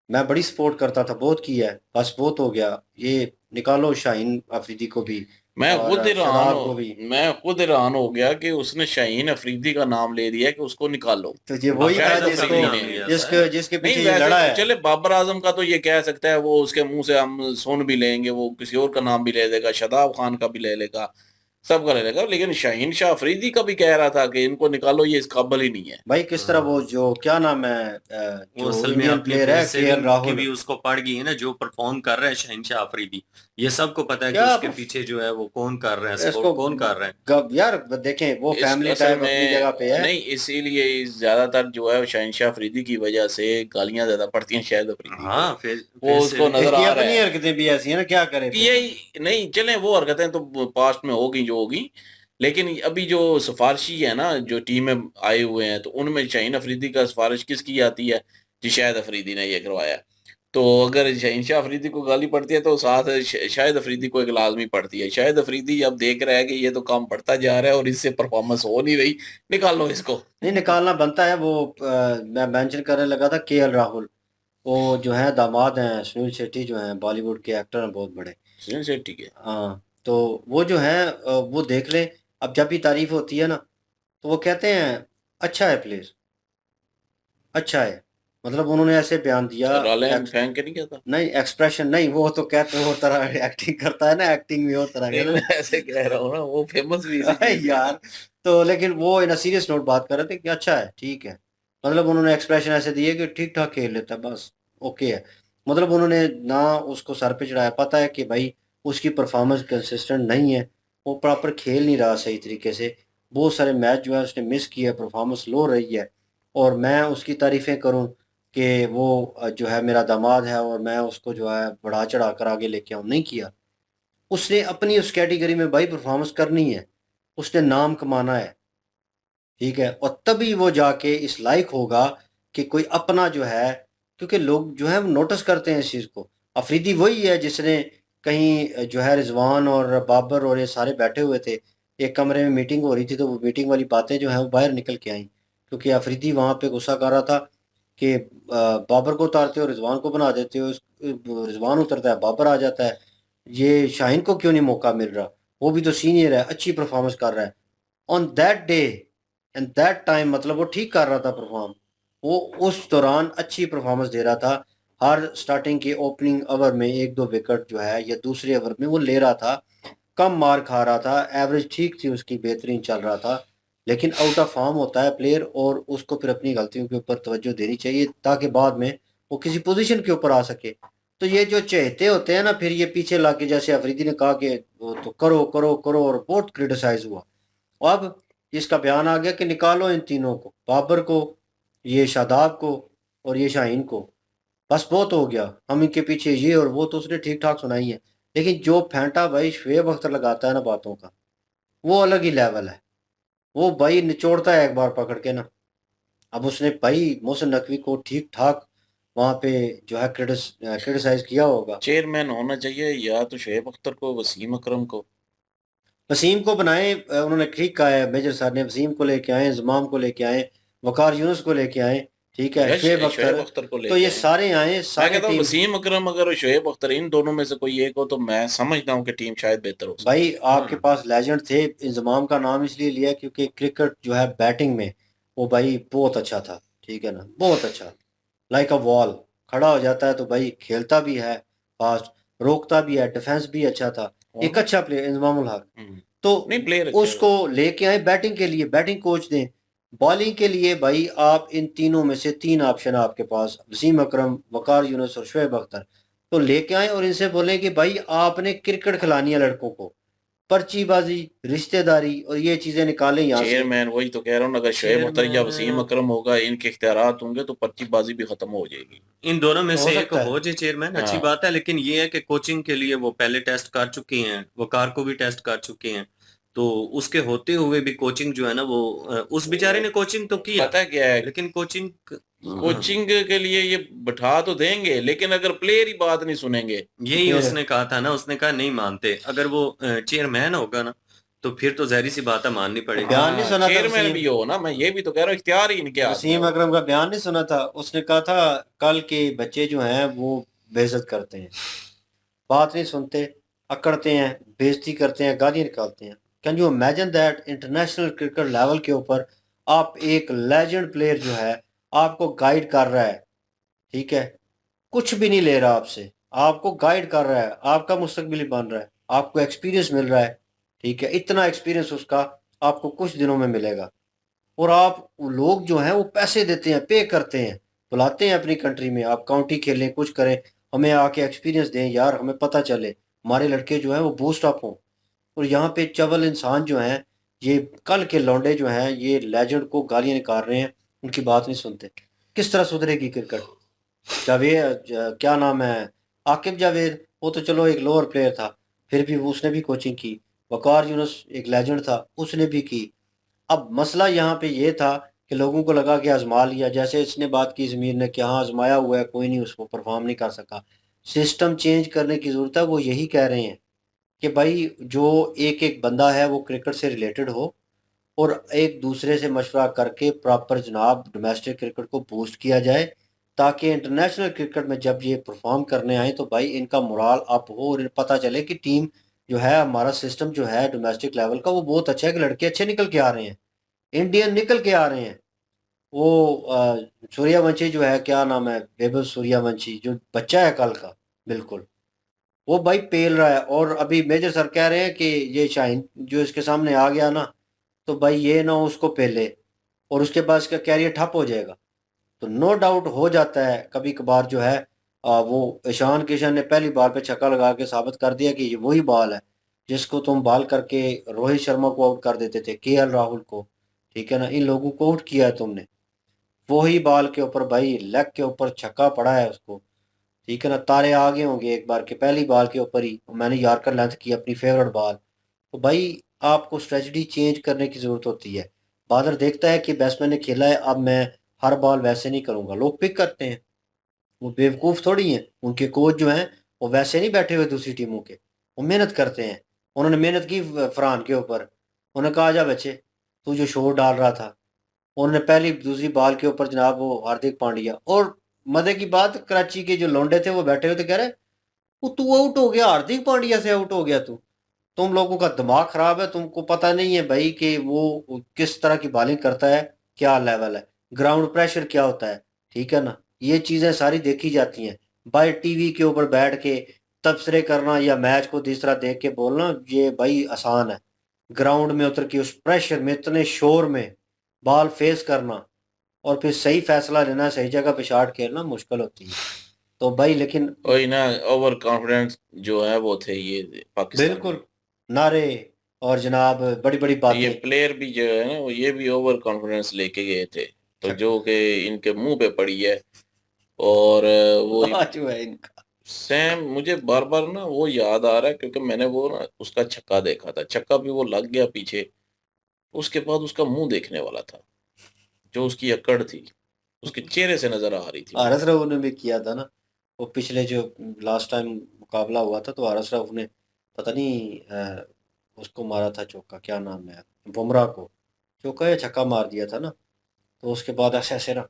मैं बड़ी सपोर्ट करता था, बहुत किया है, बस बहुत हो गया, ये निकालो शाहीन अफरीदी को भी और शादाब को भी। मैं खुद हैरान हो गया कि उसने शाहीन अफरीदी का नाम ले दिया कि उसको निकालो। तो ये वही था शायद बाबर आजम का जिसको भी अफरीदी नाम ने लिया था। जिसके नहीं, पीछे ये वैसे लड़ा है। चले बाबर आजम का तो ये कह सकता है, वो उसके मुंह से हम सुन भी लेंगे, वो किसी और का नाम भी ले लेगा, शादाब खान का भी ले लेगा, सबका ले लेगा, लेकिन शाहीन शाह अफरीदी का भी कह रहा था कि इनको निकालो, ये इस काबिल ही नहीं है। भाई किस तरह वो जो क्या नाम है वो जो असल में इंडियन अपनी प्लेयर है फेस केएल सेविंग की राहुल। भी उसको पड़ गई है ना, जो परफॉर्म कर रहा है शहनशाह अफरीदी। ये सबको पता है कि क्या उसके पीछे जो है वो कौन कर रहा है, इसको सपोर्ट कौन कर रहा है। यार देखें, वो इस फैमिली असल टाइप अपनी जगह पे में है। नहीं, इसीलिए ज्यादातर जो है शहनशाह अफरीदी की वजह से गालियां ज्यादा पड़ती हैं शायद अफरीदी को। हाँ, वो फेस उसको सेविंग। नजर इसकी आ रहा अपनी है हरकतें भी ऐसी है ना, क्या करे कि फिर। यही नहीं, चलें वो हरकतें तो पास्ट में होगी जो होगी, लेकिन अभी जो सिफारशी है ना, जो टीम में आए हुए हैं, तो उनमें शाहीन अफरीदी का सिफारिश किसकी आती है? जी शाहिद अफरीदी ने ये करवाया। तो अगर शहनशाह अफरीदी को गाली पड़ती है तो साथ शाहिद अफरीदी को एक लाजमी पड़ती है। शाहिद अफरीदी अब देख रहा है कि ये तो काम बढ़ता जा रहा है और इससे परफॉर्मेंस हो नहीं रही, निकालो इसको। नहीं निकालना बनता है वो। मैं मेंशन करने लगा था केएल राहुल, वो जो है दामाद हैं सुनील शेट्टी, जो हैं बॉलीवुड के एक्टर हैं बहुत बड़े। सुनील शेट्टी के हाँ, तो वो जो है वो देख लें, अब जब भी तारीफ होती है ना, तो वो कहते हैं अच्छा है प्लेयर, अच्छा है। मतलब उन्होंने ऐसे बयान दिया। रालेन फेंक के नहीं कहता। नहीं एक्सप्रेशन नहीं, वो तो कहते हैं, वो तरह एक्टिंग करता है ना, एक्टिंग भी वो तरह नहीं, का मैं ना। ऐसे कह रहा हूँ ना, वो फेमस भी इसी अरे चीज पे है। यार, तो लेकिन वो इन सीरियस नोट बात कर रहे थे कि अच्छा है, ठीक है। मतलब उन्होंने एक्सप्रेशन ऐसे दिए कि ठीक ठाक खेल लेता है, बस ओके है। मतलब उन्होंने ना उसको सर पे चढ़ाया, पता है कि भाई उसकी परफॉर्मेंस कंसिस्टेंट नहीं है, वो प्रॉपर खेल नहीं रहा सही तरीके से, बहुत सारे मैच जो है उसने मिस किया, परफॉर्मेंस लो रही है। और मैं उसकी तारीफ़ें करूं कि वो जो है मेरा दामाद है और मैं उसको जो है बढ़ा चढ़ा कर आगे लेके आऊँ, नहीं किया। उसने अपनी उस कैटेगरी में भाई परफॉर्मेंस करनी है, उसने नाम कमाना है, ठीक है, और तभी वो जाके इस लायक होगा कि कोई अपना जो है, क्योंकि लोग जो है नोटिस करते हैं इस चीज़ को। अफरीदी वही है जिसने कहीं जो है रिजवान और बाबर और ये सारे बैठे हुए थे, एक कमरे में मीटिंग हो रही थी, तो वो मीटिंग वाली बातें जो हैं वो बाहर निकल के आई, क्योंकि अफरीदी वहाँ पे गुस्सा कर रहा था कि बाबर को उतारते हो रिजवान को बना देते हो, रिजवान उतरता है बाबर आ जाता है, ये शाहीन को क्यों नहीं मौका मिल रहा, वो भी तो सीनियर है, अच्छी परफॉर्मेंस कर रहा है on that day and that time. मतलब वो ठीक कर रहा था परफॉर्म, वो उस दौरान अच्छी परफॉर्मेंस दे रहा था, हर स्टार्टिंग के ओपनिंग ओवर में एक दो विकेट जो है या दूसरे ओवर में वो ले रहा था, कम मार खा रहा था, एवरेज ठीक थी उसकी, बेहतरीन चल रहा था। लेकिन आउट ऑफ फॉर्म होता है प्लेयर, और उसको फिर अपनी गलतियों के ऊपर तवज्जो देनी चाहिए ताकि बाद में वो किसी पोजीशन के ऊपर आ सके। तो ये जो चहेते होते हैं ना, फिर ये पीछे लाके, जैसे अफरीदी ने कहा कि वो तो करो करो करो, और बहुत क्रिटिसाइज हुआ। अब इसका बयान आ गया कि निकालो इन तीनों को, बाबर को, ये शादाब को और ये शाहीन को, बस बहुत हो गया, हम इनके पीछे ये और वो, तो उसने ठीक ठाक सुनाई है। लेकिन जो फेंटा भाई शुएब अख्तर लगाता है ना बातों का, वो अलग ही लेवल है, वो भाई निचोड़ता है एक बार पकड़ के ना। अब उसने भाई मोहसिन नकवी को ठीक ठाक वहाँ पे जो है क्रिटिसाइज किया होगा। चेयरमैन होना चाहिए या तो शोएब अख्तर को, वसीम अकरम को। वसीम को बनाए, उन्होंने ठीक कहा है मेजर साहब ने, वसीम को लेके आए, जमाम को लेके आए, वकार यूनुस को लेके आए, ठीक है, या शुएब शोएब अख्तर, अख्तर को तो लेके ये आए। सारे आए, मैं सारे कहता हूँ टीम। वसीम अकरम अगर शोएब अख्तर, इन दोनों में से कोई एक हो तो मैं समझता हूँ कि टीम शायद बेहतर हो सकती भाई आपके पास लेजेंड थे, इंजमाम का नाम इसलिए लिया क्योंकि क्रिकेट जो है बैटिंग में वो भाई बहुत अच्छा था, ठीक है ना, बहुत अच्छा, लाइक अ वॉल, खड़ा हो जाता है तो भाई खेलता भी है फास्ट, रोकता भी है, डिफेंस भी अच्छा था, है। एक अच्छा प्लेयर इंजमामुल हक। हम्म। तो नहीं, प्लेयर अच्छा है। उसको लेके आए बैटिंग के लिए, बैटिंग कोच दें, बॉलिंग के लिए भाई आप इन तीनों में से 3 ऑप्शन है आपके पास, वसीम अकरम, वकार यूनुस और शोएब अख्तर, तो लेके आए और इनसे बोले कि भाई आपने क्रिकेट खिलानी है लड़कों को, पर्चीबाजी, रिश्तेदारी और ये चीजें निकालें यहाँ से। चेयरमैन वही तो कह रहा हूँ ना, अगर शोएब अख्तर या वसीम चेयरमैन अकरम होगा, इनके इख्तियारात होंगे तो पर्चीबाजी भी खत्म हो जाएगी। इन दोनों में हो से एक सकता है। हो जे चेयरमैन, अच्छी हाँ बात है, लेकिन ये है कि कोचिंग के लिए वो पहले टेस्ट कर चुकी हैं, वकार को भी टेस्ट कर चुके हैं, तो उसके होते हुए भी कोचिंग जो है ना वो उस बेचारे ने कोचिंग तो किया, पता क्या है, लेकिन कोचिंग कोचिंग के लिए ये बैठा तो देंगे, लेकिन अगर प्लेयर ही बात नहीं सुनेंगे। यही फिर उसने कहा था ना, उसने कहा नहीं मानते, अगर वो चेयरमैन होगा ना तो फिर तो जहरी सी बात है, माननी पड़ेगी। बयान नहीं सुना था चेयरमैन वसीम, भी हो ना, मैं ये भी तो कह रहा हूँ इख्तियार ही इनके हाथ में वसीम हो। अकरम का बयान नहीं सुना था, उसने कहा था कल के बच्चे जो हैं वो बेइज्जत करते हैं, बात नहीं सुनते, अकड़ते हैं, बेइज्जती करते हैं, गालियां निकालते हैं। Can you imagine that international cricket level के ऊपर आप एक लेजेंड प्लेयर जो है आपको गाइड कर रहा है, ठीक है, कुछ भी नहीं ले रहा आपसे, आपको गाइड कर रहा है, आपका मुस्तकबिल बन रहा है, आपको एक्सपीरियंस मिल रहा है, ठीक है, इतना एक्सपीरियंस उसका आपको कुछ दिनों में मिलेगा, और आप लोग जो हैं वो पैसे देते हैं, पे करते हैं, बुलाते हैं अपनी कंट्री में, आप काउंटी खेलें, कुछ करें, हमें आके एक्सपीरियंस दें यार, हमें पता चले, हमारे लड़के जो हैं वो बूस्ट अप हों। और यहाँ पे चवल इंसान जो हैं, ये कल के लौंडे जो हैं, ये लेजेंड को गालियां निकाल रहे हैं, उनकी बात नहीं सुनते। किस तरह सुधरेगी क्रिकेट? जावेद क्या नाम है, आकिब जावेद, वो तो चलो एक लोअर प्लेयर था, फिर भी उसने भी कोचिंग की। वकार यूनुस एक लेजेंड था, उसने भी की। अब मसला यहाँ पे ये था कि लोगों को लगा कि आजमा लिया, जैसे इसने बात की ज़मीर ने कि हाँ आजमाया हुआ है, कोई नहीं, उसको परफॉर्म नहीं कर सका, सिस्टम चेंज करने की ज़रूरत है। वो यही कह रहे हैं कि भाई जो एक एक बंदा है वो क्रिकेट से रिलेटेड हो, और एक दूसरे से मशवरा करके प्रॉपर जनाब डोमेस्टिक क्रिकेट को बूस्ट किया जाए, ताकि इंटरनेशनल क्रिकेट में जब ये परफॉर्म करने आए तो भाई इनका मोराल अप हो, और इन्हें पता चले कि टीम जो है, हमारा सिस्टम जो है डोमेस्टिक लेवल का वो बहुत अच्छा है, कि लड़के अच्छे निकल के आ रहे हैं, इंडियन निकल के आ रहे हैं। वो सूर्यवंशी जो है, क्या नाम है, वैभव सूर्यवंशी, जो बच्चा है कल का, बिल्कुल वो भाई पेल रहा है। और अभी मेजर सर कह रहे हैं कि ये शाहीन जो इसके सामने आ गया ना, तो भाई ये ना उसको पेले और उसके बाद इसका कैरियर ठप हो जाएगा। तो नो डाउट हो जाता है कभी कभार जो है, वो ईशान किशन ने पहली बार पे छक्का लगा के साबित कर दिया कि ये वही बॉल है जिसको तुम बॉल करके रोहित शर्मा को आउट कर देते थे, केएल राहुल को, ठीक है ना, इन लोगों को आउट किया है तुमने, वही बॉल के ऊपर भाई लेग के ऊपर छक्का पड़ा है उसको, ठीक है ना, तारे आगे होंगे एक बार के पहली बॉल के ऊपर ही मैंने यॉर्कर लेंथ की अपनी फेवरेट बॉल। तो भाई आपको स्ट्रेटजी चेंज करने की ज़रूरत होती है। बादर देखता है कि बैट्समैन ने खेला है, अब मैं हर बॉल वैसे नहीं करूंगा, लोग पिक करते हैं, वो बेवकूफ़ थोड़ी हैं, उनके कोच जो हैं वो वैसे नहीं बैठे हुए दूसरी टीमों के, वो मेहनत करते हैं। उन्होंने मेहनत की फरहान के ऊपर, उन्होंने कहा जा बच्चे तू जो शोर डाल रहा था, उन्होंने पहली दूसरी बॉल के ऊपर जनाब वो हार्दिक पांड्या, और मजे की बात कराची के जो लौंडे थे वो बैठे हुए थे, कह रहे वो तू आउट हो गया, हार्दिक पांड्या से आउट हो गया तू, तुम लोगों का दिमाग खराब है, तुमको पता नहीं है भाई कि वो किस तरह की बॉलिंग करता है, क्या लेवल है, ग्राउंड प्रेशर क्या होता है, ठीक है ना, ये चीज़ें सारी देखी जाती हैं। भाई टीवी के ऊपर बैठ के तबसरे करना या मैच को जिस तरह देख के बोलना ये भाई आसान है, ग्राउंड में उतर के उस प्रेशर में इतने शोर में बॉल फेस करना और फिर सही फैसला लेना, सही जगह पे शॉट खेलना मुश्किल होती है। तो भाई लेकिन वही ना, ओवर कॉन्फिडेंस जो है वो थे ये पाकिस्तान बिल्कुल में। नारे और जनाब बड़ी बड़ी ये बातें। प्लेयर भी जो है ना, वो ये भी ओवर कॉन्फिडेंस लेके गए थे, तो जो कि इनके मुंह पे पड़ी है। और वो आज जो है इनका सैम, मुझे बार बार ना वो याद आ रहा है, क्योंकि मैंने वो ना उसका छक्का देखा था, छक्का भी वो लग गया पीछे, उसके बाद उसका मुंह देखने वाला था, जो उसकी अकड़ थी उसके चेहरे से नजर आ रही थी मुझे। आरएस राव ने भी किया था ना, वो पिछले जो लास्ट टाइम मुकाबला हुआ था तो आरएस राव ने पता नहीं उसको मारा था चौका, क्या नाम है, बुमराह को चौका या छक्का मार दिया था ना, तो उसके बाद ऐसे ऐसे ना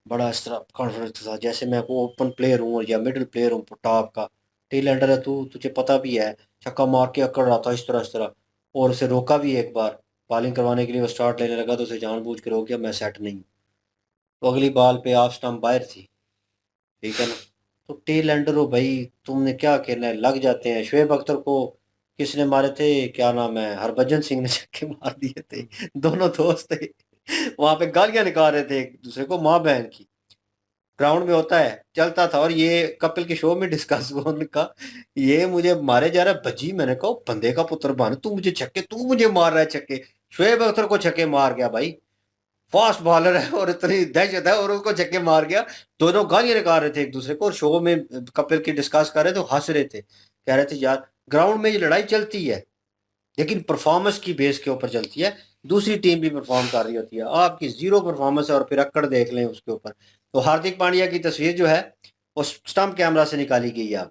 बड़ा इस तरह कॉन्फिडेंस था जैसे मैं को ओपन प्लेयर हूँ या मिडिल प्लेयर हूँ टॉप का, टेलेंडर है तू, तुझे पता भी है, छक्का मार के अकड़ रहा था इस तरह, और उसे रोका भी एक बार बॉलिंग करवाने के लिए, वो स्टार्ट लेने लगा तो उसे जानबूझ के रोक दिया, मैं सेट नहीं हूँ, तो अगली बॉल पे ऑफ स्टंप बाहर थी, ठीक है ना। तो टेलेंडर हो भाई, तुमने क्या खेलना है, लग जाते हैं। शोएब अख्तर को किसने मारे थे, क्या नाम है, हरभजन सिंह ने छक्के मार दिए थे, दोनों दोस्त थे, वहां पे गालियां निकाल रहे थे एक दूसरे को, माँ बहन की। ग्राउंड में होता है, चलता था। और ये कपिल के शो में डिस्कस हुआ, उनका ये मुझे मारे जा रहा है भज्जी। मैंने कहा बंदे का पुत्र बन, तू मुझे छक्के, तू मुझे मार रहा है छक्के। शोएब अख्तर को छक्के मार गया भाई, फास्ट बॉलर है और इतनी दहशत है, और उसको छक्के मार गया। दोनों गालियां निकाल रहे थे एक दूसरे को, और शो में कपिल की डिस्कस कर रहे थे, हंस रहे थे, कह रहे थे यार ग्राउंड में ये लड़ाई चलती है लेकिन परफॉर्मेंस की बेस के ऊपर चलती है। दूसरी टीम भी परफॉर्म कर रही होती है, आपकी जीरो परफॉर्मेंस है और फिर अक्कड़ देख लें उसके ऊपर। तो हार्दिक पांड्या की तस्वीर जो है वो स्टंप कैमरा से निकाली गई है,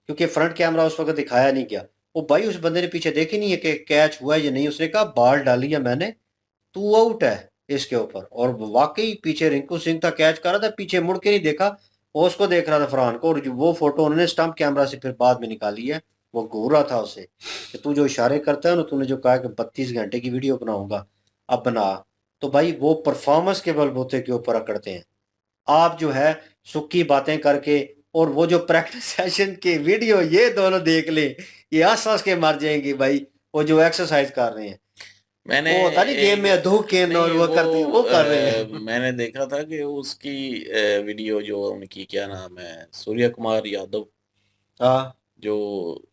क्योंकि फ्रंट कैमरा उस वक्त दिखाया नहीं गया। वो भाई उस बंदे ने पीछे देखी नहीं है कि कैच हुआ है या नहीं, उसने कहा बॉल डाली है मैंने, तू आउट है इसके ऊपर। और वाकई पीछे रिंकू सिंह था, कैच कर रहा था, पीछे मुड़ के नहीं देखा, वो उसको देख रहा था फरहान को। और वो फोटो उन्होंने स्टंप कैमरा से फिर बाद में निकाली है। वो घूर रहा था उसे कि तू जो इशारे करता है ना, तूने जो कहा कि 32 घंटे की वीडियो बनाऊंगा, अब बना। तो भाई वो परफॉर्मेंस के बलबूते के ऊपर अकड़ते हैं। आप जो है सुक्की बातें करके, और वो जो प्रैक्टिस सेशन के वीडियो ये दोनों देख ले, ये हंस हंस के मर जाएंगे भाई। वो जो एक्सरसाइज कर रहे हैं, मैंने वो होता नहीं गेम में धूप के और नहीं वो करते हैं, वो कर रहे हैं। मैंने देखा था कि उसकी वीडियो जो उनकी क्या नाम है, सूर्य कुमार यादव हाँ, जो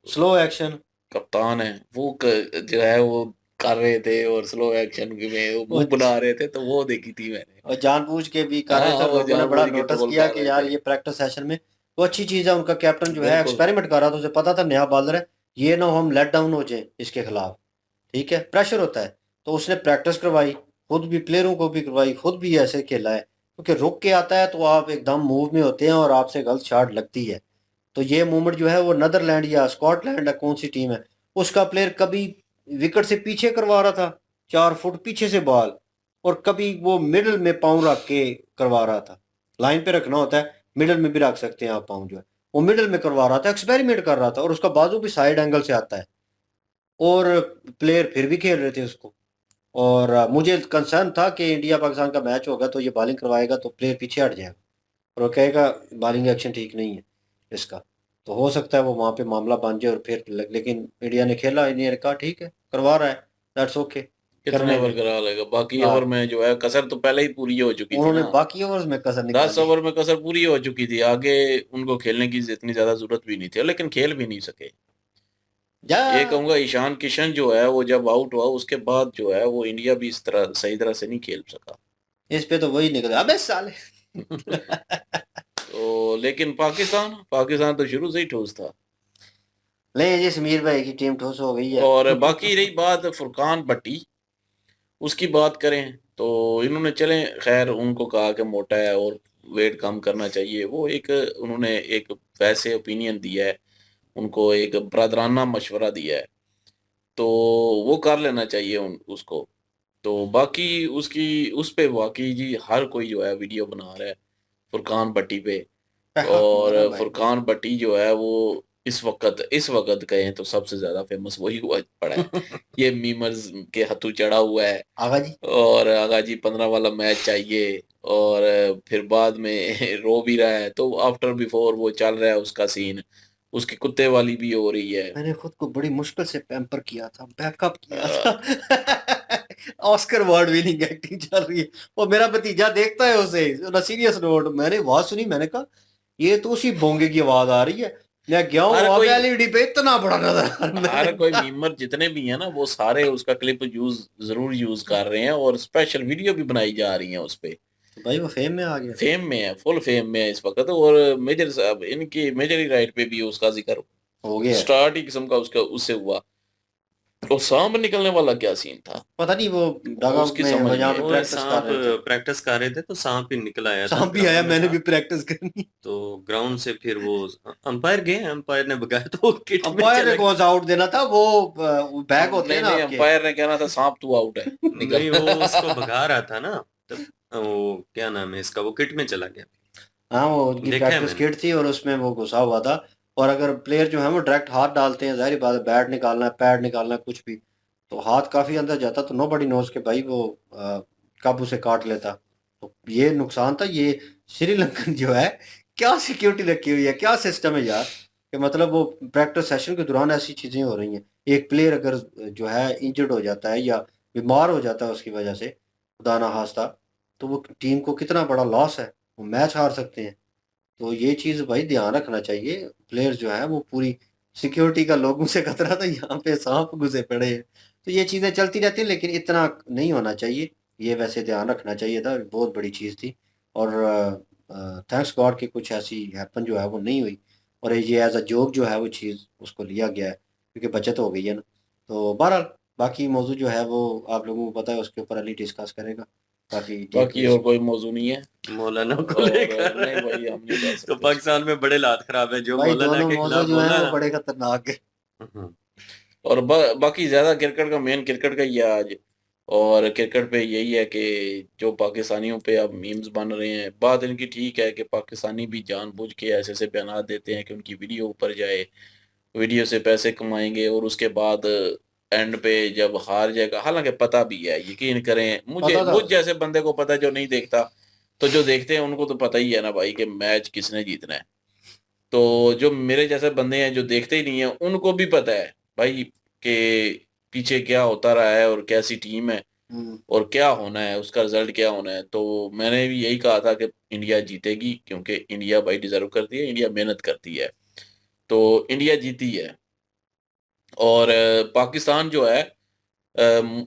स्लो एक्शन। कप्तान है, वो जो है वो कर रहे थे और स्लो एक्शन में वो मुंह बना रहे थे, तो वो देखी थी मैंने। और जानबूझ के भी कर रहे थे, हाँ, और वो लोगों ने बड़ा जानबूझ के नोटिस ट्रोल किया कर कि रहे यार थे। ये प्रैक्टिस सेशन में तो अच्छी चीज है। उनका कैप्टन जो है बिल्कुल। एक्सपेरिमेंट कर रहा था, उसे पता था नया बॉलर है, ये ना हम लेट डाउन हो जाए इसके खिलाफ। ठीक है, प्रेशर होता है, तो उसने प्रैक्टिस करवाई, खुद भी प्लेयरों को भी करवाई, खुद भी ऐसे खेला है। क्योंकि रुक के आता है तो आप एकदम मूव में होते हैं और आपसे गलत शॉट लगती है। तो ये मूवमेंट जो है वो नीदरलैंड या स्कॉटलैंड है, कौन सी टीम है, उसका प्लेयर कभी विकेट से पीछे करवा रहा था, 4 फुट पीछे से बॉल, और कभी वो मिडल में पाँव रख के करवा रहा था। लाइन पे रखना होता है, मिडल में भी रख सकते हैं आप पाँव, जो है वो मिडल में करवा रहा था, एक्सपेरिमेंट कर रहा था, और उसका बाजू भी साइड एंगल से आता है, और प्लेयर फिर भी खेल रहे थे उसको। और मुझे कंसर्न था कि इंडिया पाकिस्तान का मैच होगा तो ये बॉलिंग करवाएगा तो प्लेयर पीछे हट जाएगा और वो कहेगा बॉलिंग एक्शन ठीक नहीं है इसका। तो हो सकता है वो वहाँ पे मामला बन जाए, और फिर लेकिन इंडिया ने खेला, इंडिया ने कहा ठीक है करवा रहा है, दैट्स ओके, कितने करने ओवर में। करा लेगा, बाकी हाँ, ओवर में जो है कसर तो पहले ही पूरी हो चुकी थी उन्होंने ना। बाकी ओवर्स में कसर 10 निकाली। ओवर में कसर पूरी हो चुकी थी, आगे उनको खेलने की इतनी ज्यादा जरूरत भी नहीं थी, लेकिन खेल भी नहीं सके। जा ये कहूंगा ईशान किशन जो है वो जब आउट हुआ उसके बाद जो है वो इंडिया भी इस तरह सही तरह से नहीं खेल सका। इस पे तो वही निकला, अबे साले। तो लेकिन पाकिस्तान पाकिस्तान तो शुरू से ही ठोस था। ले जी, समीर भाई की टीम ठोस हो गई है। और बाकी रही बात फुरकान भट्टी, उसकी बात करें तो इन्होंने चले, खैर उनको कहा कि मोटा है और वेट कम करना चाहिए, वो एक उन्होंने एक वैसे ओपिनियन दिया है, उनको एक ब्रदराना मशवरा दिया है, तो वो कर लेना चाहिए उसको। तो बाकी उसकी उस पे वाकई जी हर कोई जो है वीडियो बना रहा है फुरकान भट्टी पे। हक और मारा भाई। फुरकान भट्टी जो है वो इस वक्त कहें तो सबसे ज्यादा फेमस वही हुआ पड़ा है। ये मीमर्स के हथू चढ़ा हुआ है, आगा जी, और आगा जी 15 वाला मैच चाहिए, और फिर बाद में रो भी रहा है, तो आफ्टर बिफोर वो चल रहा है उसका सीन, उसकी कुत्ते वाली भी हो रही है। मैंने खुद को बड़ी मुश्किल से पैम्पर किया था, बैकअप किया था। ऑस्कर अवार्ड विनिंग एक्टिंग चल रही है, वो मेरा भतीजा देखता है उसे ना सीरियस नोट। मैंने आवाज सुनी, मैंने कहा ये तो उसी बोंगे की आवाज आ रही है। मैं गया हूँ हर वहां कोई पे एलईडी पे इतना बड़ा नजर आ रहा है। हर कोई मीमर जितने भी हैं ना वो सारे उसका क्लिप जरूर यूज कर रहे हैं, और स्पेशल वीडियो भी बनाई जा रही है उस पे। भाई वो फेम में आ गया। फेम में है, फुल फेम में है इस वक्त, और मेजर साहब इनकी मेजर राइट पे भी उसका जिक्र हो गया है। स्टार्ट ही किस्म का उसका उससे हुआ। और सांप निकलने वाला क्या सीन था, पता नहीं वो डगा उसकी में समझ यहाँ नहीं पे वो प्रैक्टिस कर सांप रहे थे, प्रैक्टिस कर रहे थे तो सांप ही निकल आया था सांप भी आया, ग्राउंड में मैंने था। भी प्रैक्टिस करनी। तो ग्राउंड से फिर वो अंपायर गए, अंपायर ने भगाया तो वो किट में अंपायर ने चला कौन सा आउट देना था, वो बैग होते हैं ना नहीं, आपके। अंपायर ने कहना था सांप तू आउट है गया। निकल। नहीं, वो उसको भगा रहा था ना, तब वो क्या नाम है इसका, वो किट में चला गया। हाँ, वो उनकी देखा है प्रैक्टिस मैंने। किट थी और उसमें वो घुसा हुआ था। और अगर प्लेयर जो है वो डायरेक्ट हाथ डालते हैं, जाहिर बात है बैट निकालना है, पैड निकालना है, कुछ भी, तो हाथ काफी अंदर जाता, तो नो बडी नोज के भाई वो कब उसे काट लेता। तो ये नुकसान था। ये श्रीलंकन जो है, क्या सिक्योरिटी रखी हुई है, क्या सिस्टम है यार, कि मतलब वो प्रैक्टिस सेशन के दौरान ऐसी चीजें हो रही हैं। एक प्लेयर अगर जो है इंजर्ड हो जाता है या बीमार हो जाता है उसकी वजह से, खुदा ना खास्ता, तो वो टीम को कितना बड़ा लॉस है, वो मैच हार सकते हैं। तो ये चीज़ भाई ध्यान रखना चाहिए। प्लेयर्स जो है वो पूरी सिक्योरिटी का लोगों से खतरा, तो यहाँ पे सांप घुसे पड़े हैं। तो ये चीज़ें चलती रहती हैं, लेकिन इतना नहीं होना चाहिए। ये वैसे ध्यान रखना चाहिए था, बहुत बड़ी चीज़ थी। और थैंक्स गॉड कि कुछ ऐसी हैपन जो है वो नहीं हुई, और ये एज अ जोक जो है वो चीज़ उसको लिया गया है, क्योंकि बचत हो गई है ना। तो बहरहाल बाकी मौजूद जो है वो आप लोगों को पता है, उसके ऊपर अली डिस्कस करेगा। काफ़ी बाकी और कोई मौजू नहीं है मौलाना को और लेकर नहीं भाई हम नहीं जा तो सकते। पाकिस्तान में बड़े हालात खराब है जो भाई मौलाना दोनों के मौजूद खिलाफ जो है बोला वो ना। बड़े खतरनाक है। और बाकी ज्यादा क्रिकेट का मेन क्रिकेट का ही है आज। और क्रिकेट पे यही है कि जो पाकिस्तानियों पे अब मीम्स बन रहे हैं, बात इनकी ठीक है कि पाकिस्तानी भी जानबूझ के ऐसे ऐसे बयान देते हैं कि उनकी वीडियो ऊपर जाए, वीडियो से पैसे कमाएंगे, और उसके बाद एंड पे जब हार जाएगा, हालांकि पता भी है, यकीन करें, मुझे पता था। मुझ जैसे बंदे को पता है, जो नहीं देखता, तो जो देखते हैं उनको तो पता ही है ना भाई कि मैच किसने जीतना है। तो जो मेरे जैसे बंदे हैं जो देखते ही नहीं है, उनको भी पता है भाई कि पीछे क्या होता रहा है और कैसी टीम है हम्म, और क्या होना है, उसका रिजल्ट क्या होना है। तो मैंने भी यही कहा था कि इंडिया जीतेगी, क्योंकि इंडिया भाई डिजर्व करती है, इंडिया मेहनत करती है, तो इंडिया जीती है। और पाकिस्तान जो है, अम,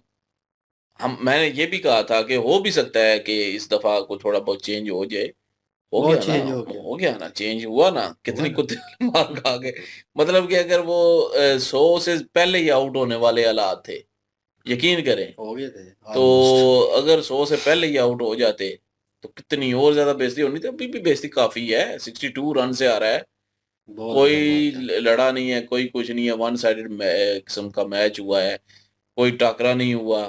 हम मैंने ये भी कहा था कि हो भी सकता है कि इस दफा को थोड़ा बहुत चेंज हो जाए। हो बहुत गया ना, चेंज हो गया। हो गया ना, चेंज हुआ ना, हुआ कितनी ना। कुत्ते मार खा के। मतलब कि अगर वो 100 से पहले ही आउट होने वाले हालात थे, यकीन करें, हो गए थे तो ऑलमोस्ट। अगर 100 से पहले ही आउट हो जाते तो कितनी और ज्यादा बेइज्जती होनी थी। अभी भी बेइज्जती काफी है, 62 रन से आ रहा है, बहुत कोई खतरनाक है। लड़ा नहीं है, कोई कुछ नहीं है, वन साइडेड किस्म का मैच हुआ है, कोई टाकरा नहीं हुआ।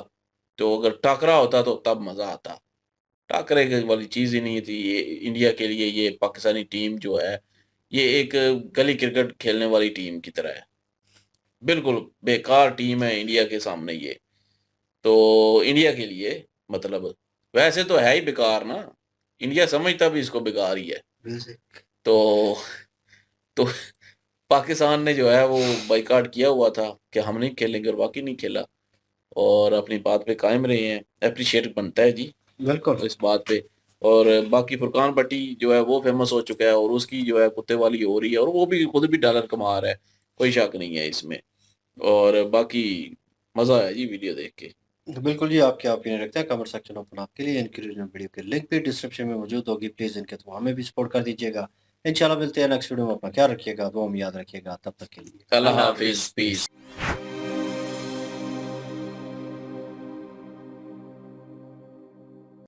तो अगर टाकरा होता तो तब मजा आता, टाकरे वाली चीज ही नहीं थी। ये इंडिया के लिए, ये पाकिस्तानी टीम जो है, ये एक गली क्रिकेट खेलने वाली टीम की तरह है, बिल्कुल बेकार टीम है इंडिया के सामने ये। तो इंडिया के लिए, मतलब वैसे तो है ही बेकार ना, इंडिया समझता भी इसको बेकार ही है। बेसिक। तो तो पाकिस्तान ने जो है वो बाइकाट किया हुआ था कि हम नहीं खेलेंगे, और बाकी नहीं खेला, और अपनी बात पे कायम रहे हैं। अप्रिशिएट बनता है जी बिल्कुल। इस बात पे। और बाकी फुरकान भट्टी जो है वो फेमस हो चुका है, और उसकी जो है कुत्ते वाली हो रही है, और वो भी खुद भी डॉलर कमा रहा है, कोई शक नहीं है इसमें। और बाकी मजा आया जी वीडियो देख के। तो बिल्कुल जी, आप क्या ओपिनियन रखते हैं, कमेंट सेक्शन ओपन आपके लिए। इनकी वीडियो के लिंक भी डिस्क्रिप्शन में मौजूद होगी, प्लीज़ इनके थ्रू हमें भी सपोर्ट कर दीजिएगा। इंशाल्लाह मिलते हैं नेक्स्ट वीडियो में। अपना ख्याल रखिएगा, दुआ में याद रखिएगा। तब तक के लिए अल्लाह अल्लाह हाफिज, हाफिज़। पीस।